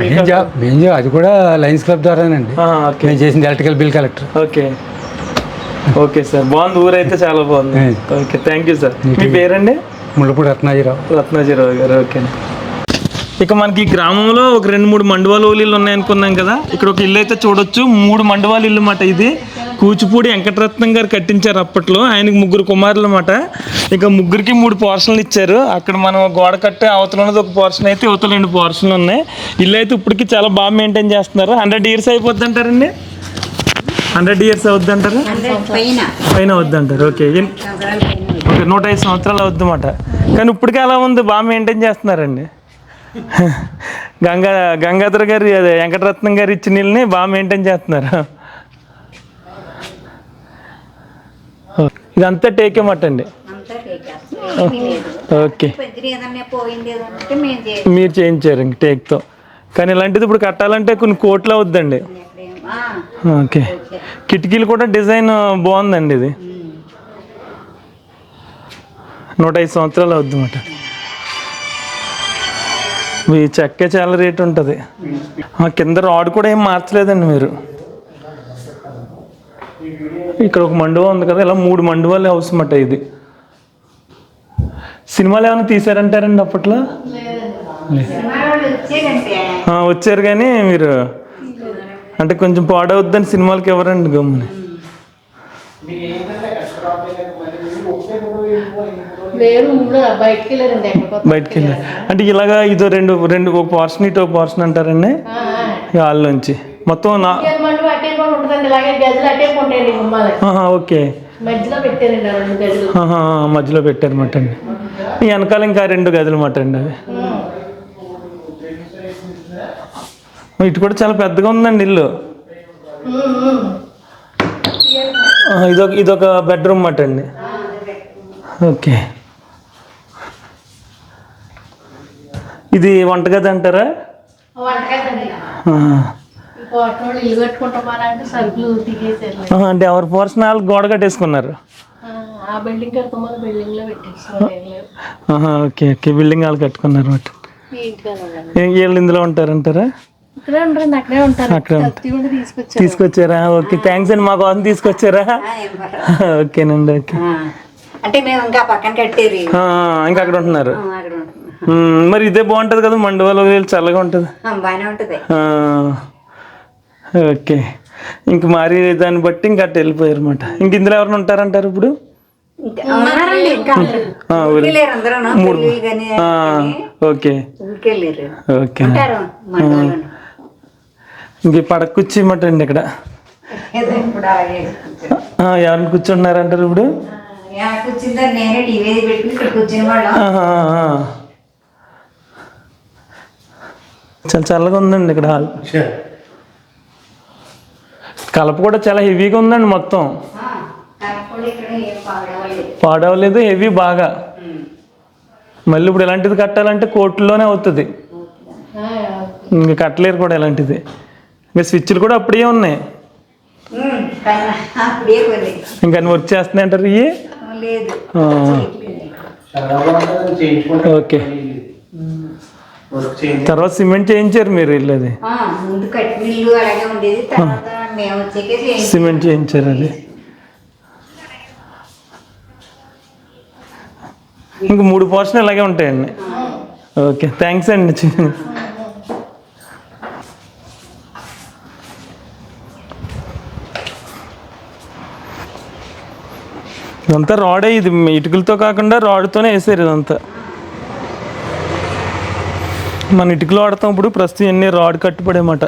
B: అది కూడా లయన్స్ క్లబ్ ద్వారానండి నేను చేసింది, electrical bill collector.
A: Okay, okay sir, బాగుంది. ఊరైతే చాలా బాగుంది. Okay, thank you sir. మీ పేరండి?
B: ముళ్ళపూడి రత్నాజీరావు
A: గారు. ఓకే, ఇక మనకి ఈ గ్రామంలో ఒక 2-3 మండువాల ఇల్లు ఉన్నాయనుకున్నాం కదా. ఇక్కడ ఒక ఇల్లు అయితే చూడొచ్చు, 3 మండువాల ఇల్లు అన్నమాట. ఇది కూచిపూడి వెంకటరత్నం గారు కట్టించారు అప్పట్లో. ఆయనకి 3 కుమారులు అన్నమాట. ఇక 3కి 3 పోర్షన్లు ఇచ్చారు. అక్కడ మనం గోడ కట్టే అవతల ఉన్నది ఒక పోర్షన్ అయితే, ఇవతల 2 పోర్షన్లు ఉన్నాయి. ఇల్లు అయితే ఇప్పటికి చాలా బాగా మెయింటైన్ చేస్తున్నారు. 100 years అయిపోద్ది అంటారండి? 100 years అవుద్ది అంటారు? పైన అవుద్ది అంటారు. ఓకే, 105 సంవత్సరాలు అవుద్ది అన్నమాట. కానీ ఇప్పటికీ అలా ఉంది, బాగా మెయింటైన్ చేస్తున్నారండి. గంగాధర్ గారు అదే వెంకటరత్నం గారు ఇచ్చిన నీళ్ళని బాగా మెయింటైన్ చేస్తున్నారు. ఇదంతా టేకే మట్ అండి. ఓకే, మీరు చేయించారు ఇంక టేక్తో. కానీ ఇలాంటిది ఇప్పుడు కట్టాలంటే కొన్ని కోట్లు అవుద్దండి. ఓకే, కిటికీలు కూడా డిజైన్ బాగుందండి. ఇది 105 సంవత్సరాలు అవుద్ది అన్నమాట. మీ చెక్కే చాలా రేట్ ఉంటుంది. కింద రాడ్ కూడా ఏం మార్చలేదండి మీరు. ఇక్కడ ఒక మండువా ఉంది కదా, ఇలా 3 మండువాలు హౌస్ అన్నమాట ఇది. సినిమాలు ఏమైనా తీసారంటారండి అప్పట్లో? వచ్చారు కానీ మీరు అంటే కొంచెం పాడవద్దని సినిమాలకి ఎవరండి గమ్ముని. బయటికి వెళ్ళారు అంటే ఇలాగా ఇదో రెండు ఒక పోర్షన్ ఇటు ఒక పోర్షన్ అంటారండి. ఈ హాల్ నుంచి మొత్తం
G: మండపం అట్టే కూడా ఉంటుందండి, ఇలాగే గదులు అట్టే ఉంటాయండి గుమ్మాలకి.
A: ఓకే,
G: మధ్యలో పెట్టారండి 2 గదులు.
A: మధ్యలో పెట్టారన్నమాట అండి. ఈ వెనకాల ఇంకా 2 గదులు మాట అండి అవి. ఇటు కూడా చాలా పెద్దగా ఉందండి ఇల్లు. ఇదొక బెడ్రూమ్ మాట అండి. ఓకే, ఇది వంటగది అంటారా?
G: వంటగదండి. ఇల్లు కట్టుకుంటామారంటే సరుకులు దిగేసారు
A: అంటే ఎవరి పోర్షన్ వాళ్ళు గోడ కట్టేసుకున్నారు.
G: ఆ బిల్డింగ్ కడతామని బిల్డింగ్ లో పెట్టేసుకోవాలి.
A: ఓకే ఓకే, బిల్డింగ్ వాళ్ళు కట్టుకున్నారు మాట. వీళ్ళు ఇందులో ఉంటారంటారా?
G: ఇక్కడే ఉంటారండి, అక్కడే ఉంటారు.
A: అక్కడే
G: తీసుకొచ్చారు.
A: తీసుకొచ్చారా? ఓకే, థ్యాంక్స్ అండి. మా కోసం తీసుకొచ్చారా? ఓకేనండి. ఓకే,
H: అంటే మేము ఇంకా పక్కన కట్టేది
A: ఇంకా అక్కడ ఉంటున్నారు. మరి ఇదే బాగుంటది కదా, మండవాలో చల్లగా ఉంటది.
H: బాగానే ఉంటది.
A: ఓకే, ఇంక మరి దాన్ని బట్టి ఇంక అట్ట వెళ్ళిపోయారు అనమాట. ఇంక ఇందులో ఎవరైనా ఉంటారంటారు ఇప్పుడు? ఓకే ఓకే, ఇంక పడక కూర్చోమాట అండి ఇక్కడ. ఎవరిని కూర్చుంటున్నారంటారు ఇప్పుడు?
H: కూర్చుంటారు, నేనే టీవీ పెట్టుకుని ఇక్కడ కూర్చుని వాళ్ళం.
A: చాలా చల్లగా ఉందండి ఇక్కడ హాల్. కలప కూడా చాలా హెవీగా ఉందండి మొత్తం. పాడవలేదు, హెవీ బాగా. మళ్ళీ ఇప్పుడు ఇలాంటిది కట్టాలంటే కోట్లలోనే అవుతుంది. ఇంక కట్టలేరు కూడా ఇలాంటిది. ఇంకా స్విచ్లు కూడా అప్పుడే ఉన్నాయి. ఇంకా వర్క్ చేస్తున్నాయి అంటారు ఇవి. ఓకే, తర్వాత సిమెంట్ చేయించారు మీరు వెళ్ళేది? సిమెంట్ చేయించారు అది. ఇంక 3 పోర్షన్ ఇలాగే ఉంటాయండి. ఓకే, థ్యాంక్స్ అండి. ఇదంతా రాడే, ఇది ఇటుకలతో కాకుండా రాడ్తోనే వేసారు ఇదంతా. మన ఇటుకలు వాడతాం ఇప్పుడు, ప్రస్తుతం ఎన్ని రాడ్ కట్టుబడేమాట.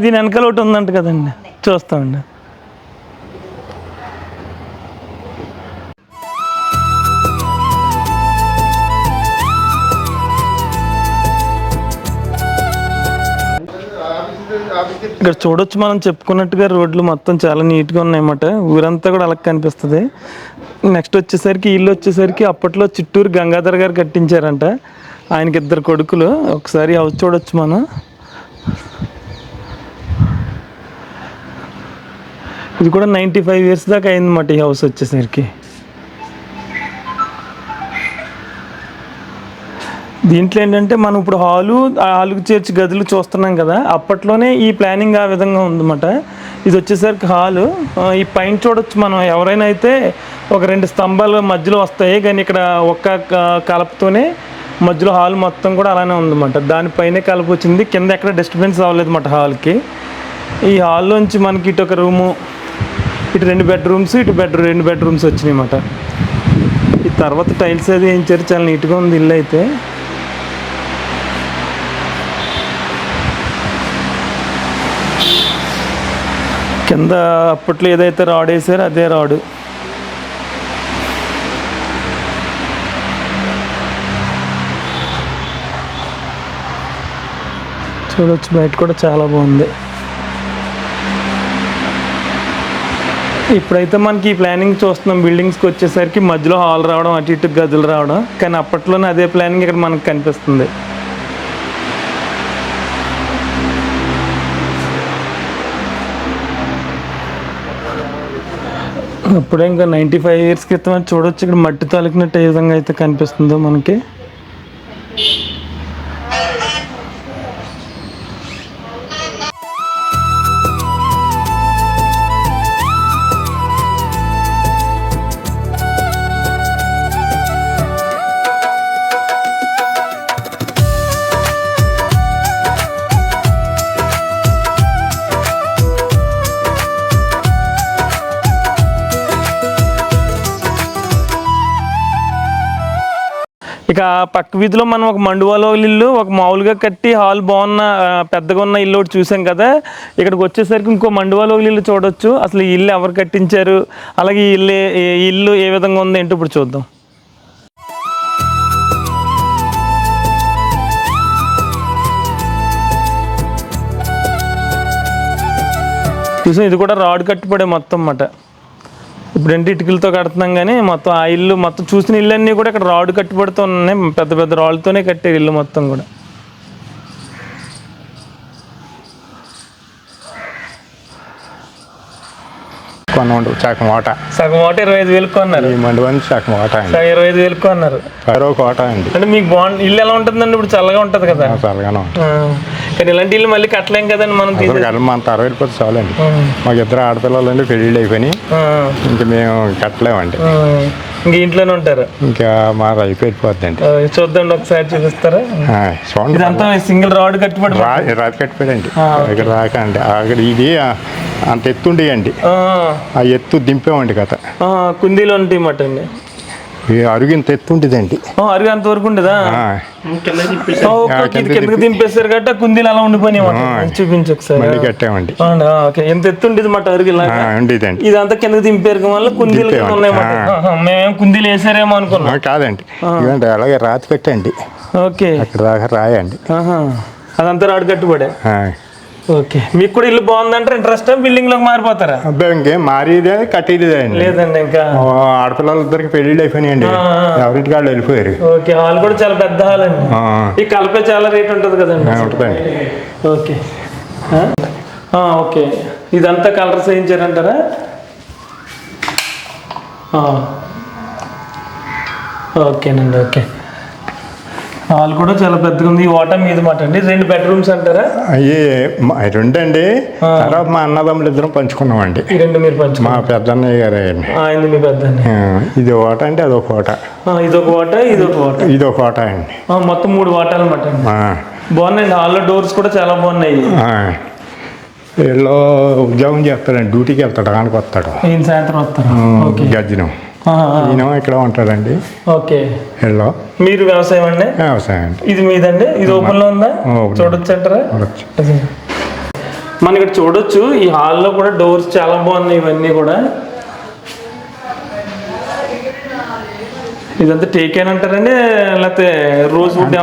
A: దీని వెనకాల ఒకటి ఉందంట కదండి, చూస్తామండి. ఇక్కడ చూడొచ్చు, మనం చెప్పుకున్నట్టుగా రోడ్లు మొత్తం చాలా నీట్గా ఉన్నాయన్నమాట. ఊరంతా కూడా అలా కనిపిస్తుంది. నెక్స్ట్ వచ్చేసరికి ఇల్లు వచ్చేసరికి అప్పట్లో చిట్టూరు గంగాధర్ గారు కట్టించారంట. ఆయనకి 2 కొడుకులు. ఒకసారి హౌస్ చూడొచ్చు మనం. ఇది కూడా 95 years దాకా అయిందన్నమాట ఈ హౌస్ వచ్చేసరికి. దీంట్లో ఏంటంటే మనం ఇప్పుడు హాలుకు చేర్చి గదులు చూస్తున్నాం కదా, అప్పట్లోనే ఈ ప్లానింగ్ ఆ విధంగా ఉందన్నమాట. ఇది వచ్చేసరికి హాలు. ఈ పైన చూడొచ్చు మనం. ఎవరైనా అయితే ఒక 2 స్తంభాలు మధ్యలో వస్తాయి, కానీ ఇక్కడ ఒక్క కలపతోనే మధ్యలో హాల్ మొత్తం కూడా అలానే ఉందన్నమాట. దానిపైనే కలప వచ్చింది, కింద ఎక్కడ డిస్టర్బెన్స్ అవ్వలేదు అన్నమాట హాల్కి. ఈ హాల్లోంచి మనకి ఇటు ఒక రూము, ఇటు 2 bedrooms, ఇటు 2 bedrooms వచ్చినాయి అన్నమాట. ఈ తర్వాత టైల్స్ అది వేయించారు, చాలా నీట్గా ఉంది ఇల్లు అయితే. కింద అప్పట్లో ఏదైతే రాడ్ వేసారో అదే రాడు. చూడొచ్చు, బయట కూడా చాలా బాగుంది. ఇప్పుడైతే మనకి ఈ ప్లానింగ్ చూస్తున్నాం, బిల్డింగ్స్కి వచ్చేసరికి మధ్యలో హాల్ రావడం, అటు ఇటు గదులు రావడం. కానీ అప్పట్లోనే అదే ప్లానింగ్ ఇక్కడ మనకు కనిపిస్తుంది. అప్పుడే ఇంకా 95 years క్రితం చూడొచ్చు. ఇక్కడ మట్టి తాలికినట్టు ఏ విధంగా అయితే కనిపిస్తుందో మనకి. ఇక పక్క వీధిలో మనం ఒక మండువాలో ఇల్లు ఒక మామూలుగా కట్టి హాల్ బాగున్న పెద్దగా ఉన్న ఇల్లు ఒకటి చూసాం కదా. ఇక్కడికి వచ్చేసరికి ఇంకో మండువాలో ఇల్లు చూడొచ్చు. అసలు ఈ ఇల్లు ఎవరు కట్టించారు, అలాగే ఈ ఇల్లు ఏ విధంగా ఉంది ఏంటో ఇప్పుడు చూద్దాం. చూసాం, ఇది కూడా రాడ్ కట్టుబడే మొత్తం అన్నమాట. ఇప్పుడంటే ఇటుకలతో కడుతున్నాం కానీ మొత్తం ఆ ఇల్లు మొత్తం చూసిన ఇల్లు అన్నీ కూడా ఇక్కడ రాడ్ కట్టుబడుతూ ఉన్నాయి. పెద్ద పెద్ద రాళ్ళతోనే కట్టారు ఇల్లు మొత్తం కూడా.
I: కొన్నాడు సగం ఓట,
A: సగం ఓట 25,000 కొన్నారు.
I: ఈ మండువని సగం ఓట అండి,
A: 25,000 కొన్నారు.
I: కోట అండి.
A: అంటే మీకు బాగుంది ఇల్లు ఎలా ఉంటుందండి? ఇప్పుడు చల్లగా ఉంటుంది కదా.
I: చల్లగానే ఉంటుంది.
A: కానీ ఇలాంటి ఇల్లు మళ్ళీ కట్టలేం కదండి మనం.
I: మన 60 వెళ్ళిపోతే చాలండి. మాకు 2 ఆడపిల్లలు అండి, పెళ్ళిళ్ళు అయిపోయినాయి. ఇంకా మేము కట్టలేమండి,
A: ఇంక ఇంట్లోనే ఉంటారు.
I: ఇంకా మాది అయిపోయిపోద్దండి.
A: చూద్దాండి ఒకసారి చూపిస్తారా? ఇదంతా సింగిల్ రాడ్ కట్టుబడి
I: రాతి కట్టిపోయాడండి. ఇక్కడ రాకండి అక్కడ ఇది అంత ఎత్తు ఉండేయండి, ఆ ఎత్తు దింపామండి కథ.
A: కుందీలు ఉంటాయి మాట అండి.
I: అరుగు ఇంత ఎత్తు ఉండేదండి.
A: అరుగు అంత వరకు ఉండదా? కిందకి దింపేస్తారు కాబట్టి కుందీలు అలా ఉండిపోయినాయి. చూపించు ఒకసారి.
I: మళ్ళీ కట్టామండి.
A: ఎంత ఎత్తు ఉండేది మాట అరుగు ఇలా
I: ఉండేదండి.
A: ఇదంతా కిందకి దింపారు వల్ల కుందీలు ఉన్నాయన్నమాట. మేమేం కుందీలు వేసారేమో అనుకున్నాం.
I: కాదండి, ఇదండి అలాగే రాతి కట్టండి.
A: ఓకే,
I: అక్కడ దాకా రాయండి.
A: అదంతా రాడు కట్టుబడే. ఓకే, మీకు కూడా ఇల్లు బాగుందంటే ఇంట్రెస్ట్ బిల్డింగ్ లోకి మారిపోతారా?
I: అబ్బాయి ఇంకేం మారేదే కట్టేదే అండి.
A: లేదండి, ఇంకా
I: ఆడపిల్లలిద్దరికి పెళ్ళిళ్ళు అయిపోయినాయండి, ఎవరింటి వాళ్ళు వెళ్ళిపోయారు.
A: ఓకే, హాల్ కూడా చాలా పెద్ద హాల్ అండి. ఈ కలిపే చాలా రేట్ ఉంటుంది కదండి.
I: ఉంటుందండి.
A: ఓకే ఓకే, ఇదంతా కలర్స్ వేయించారంటారా? ఓకేనండి. ఓకే, హాల్ కూడా చాలా పెద్దగా ఉంది. ఈ ఓటా మీద మాట అండి. 2 బెడ్రూమ్స్ అంటారా?
I: అయ్యి 2 అండి. తర్వాత మా అన్నదమ్ములు ఇద్దరం పంచుకున్నామండి.
A: ఈ 2 మీరు పంచుకున్నాం.
I: మా పెద్దన్నయ్య గారు
A: ఆయన మీ పెద్దన్నయ్య.
I: ఇది ఓట అండి, అదొక ఓట.
A: ఇదొక ఓట, ఇదొక ఓట,
I: ఇదొక ఓట అండి.
A: మొత్తం 3 ఓటాలు అన్నమాట అండి. బాగున్నాయండి. హాల్లో డోర్స్ కూడా చాలా బాగున్నాయి.
I: వీళ్ళు ఉద్యోగం చేస్తాడండి, డ్యూటీకి వెళ్తాడు, ఆనకి వస్తాడు.
A: ఈయన సాయంత్రం వస్తారు.
I: గజ్జినం ఈయన ఇక్కడ ఉంటాడండి.
A: ఓకే,
I: వీళ్ళు
A: మీరు వ్యవసాయం అండి?
I: వ్యవసాయం అండి.
A: ఇది మీదండి? ఇది ఓపెన్ లో ఉందా? చూడొచ్చు అంటారా? మనం ఇక్కడ చూడొచ్చు. ఈ హాల్లో కూడా డోర్స్ చాలా బాగున్నాయి. ఇవన్నీ కూడా ఇదంతా టేకేన్ అంటారండి, లేకపోతే రోజ్ వుడ్?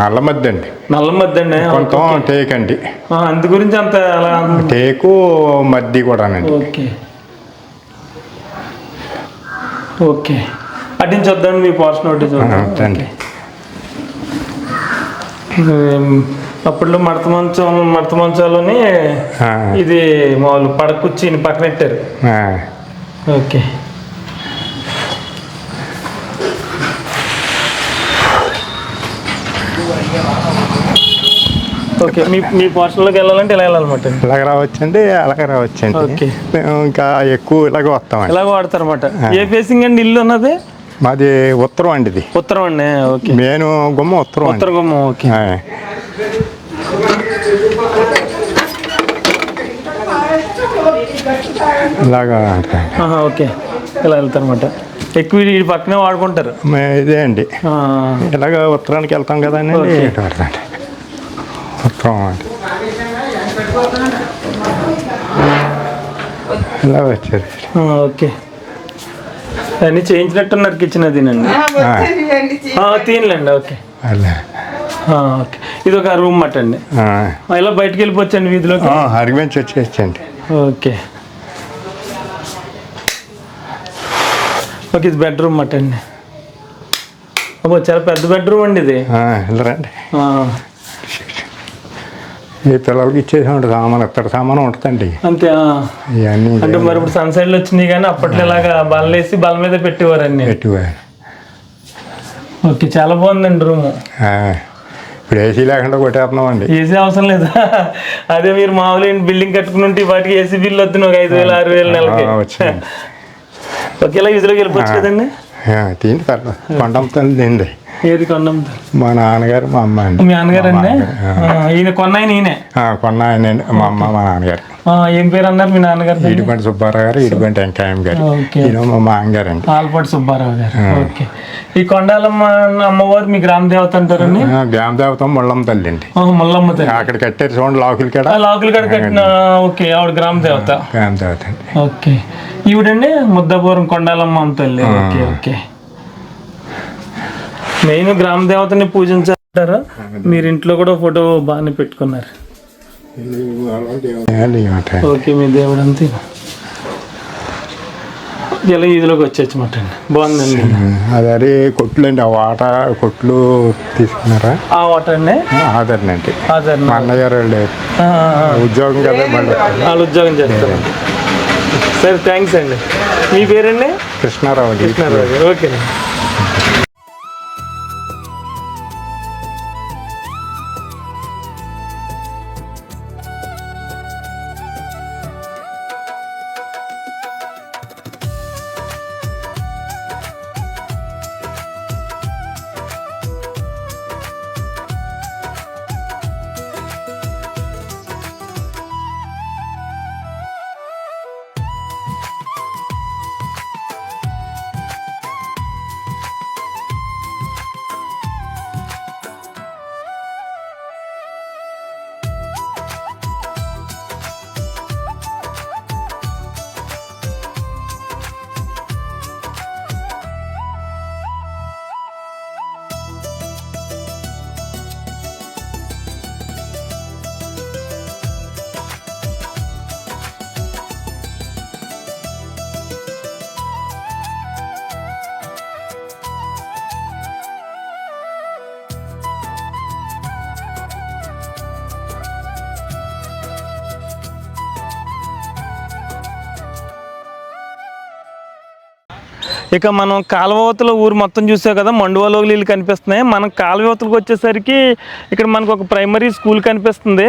I: నల్ల మద్ది అండి.
A: నల్ల మద్ది అండి.
I: కొంత టేక్ అండి.
A: అందు గురించి అంత అలా
I: టేకు మద్ది కూడా.
A: ఓకే ఓకే, అటు నుంచి వద్దండి. మీ పోర్షన్ ఒకటి చూద్దాం. అప్పట్లో మడత మంచాలని ఇది మామూలు పడకుర్చీని పక్కన పెట్టారు. ఓకే, ఓకే, మీ పోర్షన్లోకి వెళ్ళాలంటే ఇలా వెళ్ళాలన్నమాట.
I: ఇలాగ రావచ్చండి, అలాగే రావచ్చండి.
A: ఓకే,
I: ఇంకా ఎక్కువ ఇలాగ వస్తామండి.
A: ఇలాగ వాడతారు అన్నమాట. ఏ ఫేసింగ్ అండి ఇల్లు ఉన్నది?
I: మాది ఉత్తరం అండి. ఇది
A: ఉత్తరం అండి. ఓకే,
I: నేను గుమ్మ ఉత్తరం.
A: ఉత్తర గుమ్మ. ఓకే,
I: ఇలాగా.
A: ఓకే, ఇలా వెళ్తారు అనమాట. ఎక్కువ ఈ పక్కనే వాడుకుంటారు.
I: ఇదే అండి, ఇలాగ ఉత్తరానికి వెళ్తాం కదండి. పడతాండి ఉత్తరం అండి. ఇలా వచ్చారు.
A: ఓకే, అన్నీ చేయించినట్టున్నారు. కిచెన్ అదినండి. తీనులేండి. ఓకే ఓకే, ఇది ఒక రూమ్ మాట అండి. ఇలా బయటకు వెళ్ళిపోవచ్చండి వీధిలోకి.
I: అరిగించి వచ్చేసండి.
A: ఓకే ఓకే, ఇది బెడ్రూమ్ మాట అండి. అబ్బో, చాలా పెద్ద బెడ్రూమ్ అండి ఇది.
I: వెళ్ళరండి. ఈ పిల్లలకి ఇచ్చేసి ఉంటుంది సామాను, ఎక్కడ సామాను ఉంటుందండి.
A: అంతే.
I: ఇవన్నీ
A: అంటే మరి ఇప్పుడు సన్సైడ్లు వచ్చినాయి కానీ అప్పట్లో ఇలాగా బల్లలేసి బల్ల మీద పెట్టేవారు అన్ని. ఓకే, చాలా బాగుందండి రూము.
I: ఇప్పుడు ఏసీ లేకుండా కొట్టేస్తున్నామండి.
A: ఏసీ అవసరం లేదా? అదే మీరు మామూలు బిల్డింగ్ కట్టుకుని ఉంటే వాటికి ఏసీ బిల్లు వద్దు, ఒక 5,000 6,000 నెలకి. ఒకేలా వీధిలోకి వెళ్ళిపోవచ్చు కదండి.
I: తిండి పర్లేదు, కొండంతో తిండి.
A: ఏది కొండం
I: మా నాన్నగారు మా అమ్మ అండి.
A: మీ నాన్నగారు అండి? ఈయన కొన్నాయన ఈయనే
I: కొన్న ఆయన అండి మా అమ్మ మా నాన్నగారు.
A: ఏం పేరు అన్నారు మీ నాన్నగారు?
I: ఇటుబంటి సుబ్బారావు గారు, ఇటుబంటి వెంకయ్య గారు. ఈయన మా మామగారు అండి,
A: ఆల్పాటి సుబ్బారావు గారు. ఓకే. ఈ కొండాలమ్మ అమ్మవారు మీ గ్రామ దేవత అంటారండి?
I: గ్రామ దేవత ముళ్ళమ్మ తల్లి అండి.
A: ముల్లమ్మ తల్లి
I: అక్కడ కట్టారు చూడండి, లాకుల కాడ.
A: లాకుల కాడ కట్టిన. ఓకే, ఆవిడ గ్రామ దేవత.
I: గ్రామ దేవత అండి.
A: ఓకే. ఈవిడండి ముద్దాపురం కొండాలమ్మ అమ్మ తల్లి. Okay okay. మెయిన్ గ్రామ దేవతని పూజించారు. మీరు ఇంట్లో కూడా ఫోటో బాగానే పెట్టుకున్నారు. ఓకే, మీ దేవుడు అంతే. ఇలా ఈదిలోకి వచ్చేచ్చమాట అండి. బాగుందండి.
I: అదే కొట్లు అండి, ఆ వాట కొట్లు తీసుకున్నారా?
A: ఆ వాట అండి
I: ఆదరణండి. మా అన్నగారు ఉద్యోగం కదా,
A: వాళ్ళు ఉద్యోగం చేస్తారు. సరే, థ్యాంక్స్ అండి. మీ పేరండి?
I: కృష్ణారావు.
A: కృష్ణారావు గారు. ఓకేనండి. ఇక మనం కాలువవతల ఊరు మొత్తం చూసాం కదా, మండువాలోగులు ఇల్లు కనిపిస్తున్నాయి. మనం కాలువవతలకు వచ్చేసరికి ఇక్కడ మనకు ఒక ప్రైమరీ స్కూల్ కనిపిస్తుంది.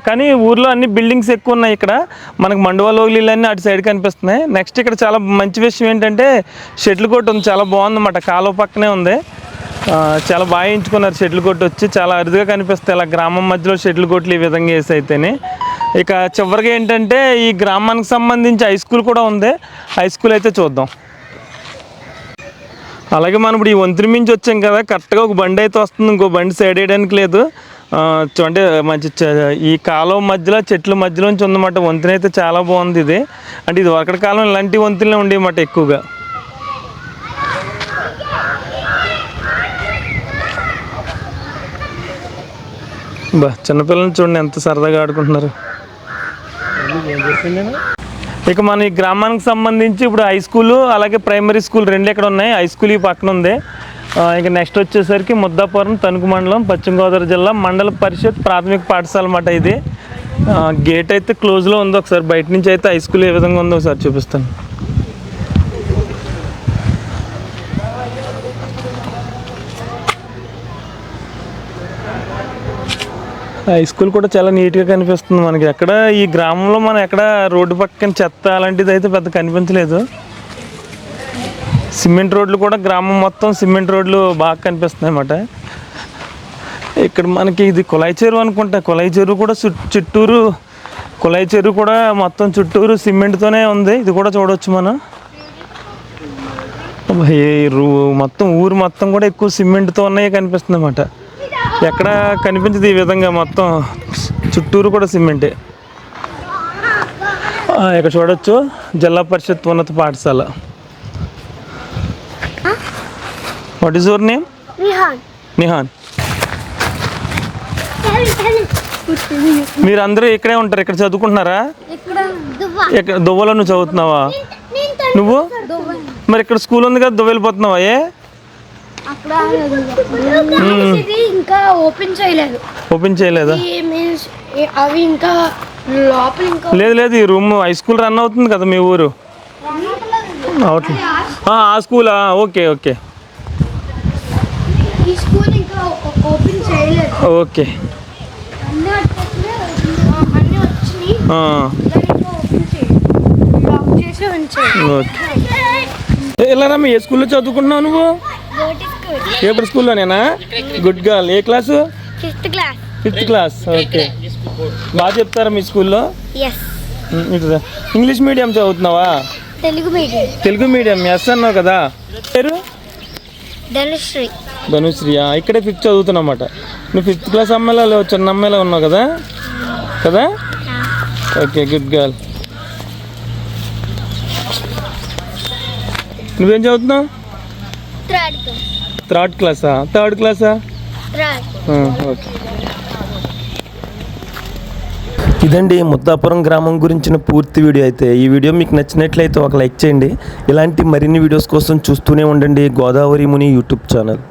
A: కానీ ఊర్లో అన్ని బిల్డింగ్స్ ఎక్కువ ఉన్నాయి. ఇక్కడ మనకు మండువాలోగులు ఇల్లు అన్నీ అటు సైడ్ కనిపిస్తున్నాయి. నెక్స్ట్ ఇక్కడ చాలా మంచి విషయం ఏంటంటే షటిల్ కోర్ట్ ఉంది, చాలా బాగుందన్నమాట. కాలువ పక్కనే ఉంది. చాలా బాగా ఎంచుకున్నారు. షటిల్ కోర్ట్ వచ్చి చాలా అరుదుగా కనిపిస్తాయి ఇలా గ్రామం మధ్యలో షటిల్ కోర్ట్లు ఈ విధంగా వేసి అయితేనే. ఇక చివరిగా ఏంటంటే ఈ గ్రామానికి సంబంధించి హై స్కూల్ కూడా ఉంది. హై స్కూల్ అయితే చూద్దాం. అలాగే మనం ఇప్పుడు ఈ వంతుని మించి వచ్చాం కదా, కరెక్ట్గా ఒక బండి అయితే వస్తుంది. ఇంకో బండి సైడ్ వేయడానికి లేదు. అంటే మంచి ఈ కాలువ మధ్యలో చెట్ల మధ్యలోంచి ఉందన్నమాట. వంతుని అయితే చాలా బాగుంది ఇది. అంటే ఇది వరకటి కాలం ఇలాంటి వంతులే ఉండేవన్నమాట ఎక్కువగా. చిన్నపిల్లల్ని చూడండి ఎంత సరదాగా ఆడుకుంటున్నారు. ఇక మన ఈ గ్రామానికి సంబంధించి ఇప్పుడు హై స్కూల్ అలాగే ప్రైమరీ స్కూల్ రెండు ఇక్కడ ఉన్నాయి. హై స్కూల్ ఈ పక్కన ఉంది. ఇక నెక్స్ట్ వచ్చేసరికి ముద్దాపురం, తణుకు మండలం, పశ్చిమ గోదావరి జిల్లా, మండల పరిషత్ ప్రాథమిక పాఠశాల అన్నమాట ఇది. గేట్ అయితే క్లోజ్లో ఉంది. ఒకసారి బయట నుంచి అయితే హై స్కూల్ ఏ విధంగా ఉందో ఒకసారి చూపిస్తాను. హై స్కూల్ కూడా చాలా నీట్గా కనిపిస్తుంది మనకి. ఎక్కడ ఈ గ్రామంలో మనం ఎక్కడ రోడ్డు పక్కన చెత్త అలాంటిది అయితే పెద్ద కనిపించలేదు. సిమెంట్ రోడ్లు కూడా గ్రామం మొత్తం సిమెంట్ రోడ్లు బాగా కనిపిస్తున్నాయి అన్నమాట. ఇక్కడ మనకి ఇది కుళాయి చెరువు అనుకుంటా. కుళాయి చెరువు కూడా చుట్టూరు కుళాయి చెరువు కూడా మొత్తం చుట్టూరు సిమెంట్తోనే ఉంది. ఇది కూడా చూడవచ్చు మనం. మొత్తం ఊరు మొత్తం కూడా ఎక్కువ సిమెంట్తో ఉన్నాయి కనిపిస్తుంది అన్నమాట. ఎక్కడ కనిపించదు ఈ విధంగా మొత్తం చుట్టూరు కూడా సిమెంటే. ఇక్కడ చూడొచ్చు జిల్లా పరిషత్ ఉన్నత పాఠశాల. What is your name? Nihan. మీరందరూ ఇక్కడే ఉంటారు, ఇక్కడ చదువుకుంటున్నారా? ఇక్కడ దువ్వలో నువ్వు చదువుతున్నావా? నువ్వు మరి ఇక్కడ స్కూల్ ఉంది కదా, దువ్వ వెళ్ళిపోతున్నావా?
G: ఇంకా ఓపెన్ చేయలేదా? అవి ఇంకా
A: లేదు ఈ రూమ్ హై స్కూల్ రన్ అవుతుంది కదా మీ ఊరు. ఆ స్కూలా? Okay okay okay. ఇలా రమ్మ ఏ స్కూల్లో చదువుకుంటున్నావు నువ్వు? కేపర్ స్కూల్లోనేనా? Good girl. ఏ class?
G: 5th class.
A: 5th class. Okay. బాగా చెప్తారా మీ స్కూల్లో?
G: ఎస్.
A: ఇంగ్లీష్ మీడియం చదువుతున్నావా?
G: Telugu medium.
A: Telugu medium. Yes అన్నావు కదా. పేరు?
G: ధనుశ్రీ.
A: ధనుశ్రీ. ఇక్కడే 5th చదువుతున్నమాట. నువ్వు 5th క్లాస్ అమ్మాయిలో చిన్న అమ్మాయిలో ఉన్నావు కదా కదా. Okay, good girl. నువ్వేం చదువుతున్నావు? థర్డ్ క్లాసా? ఓకే. ఇదండి ముద్దాపురం గ్రామం గురించిన పూర్తి వీడియో. అయితే ఈ వీడియో మీకు నచ్చినట్లయితే ఒక లైక్ చేయండి. ఇలాంటి మరిన్ని వీడియోస్ కోసం చూస్తూనే ఉండండి గోదావరి ముని యూట్యూబ్ ఛానల్.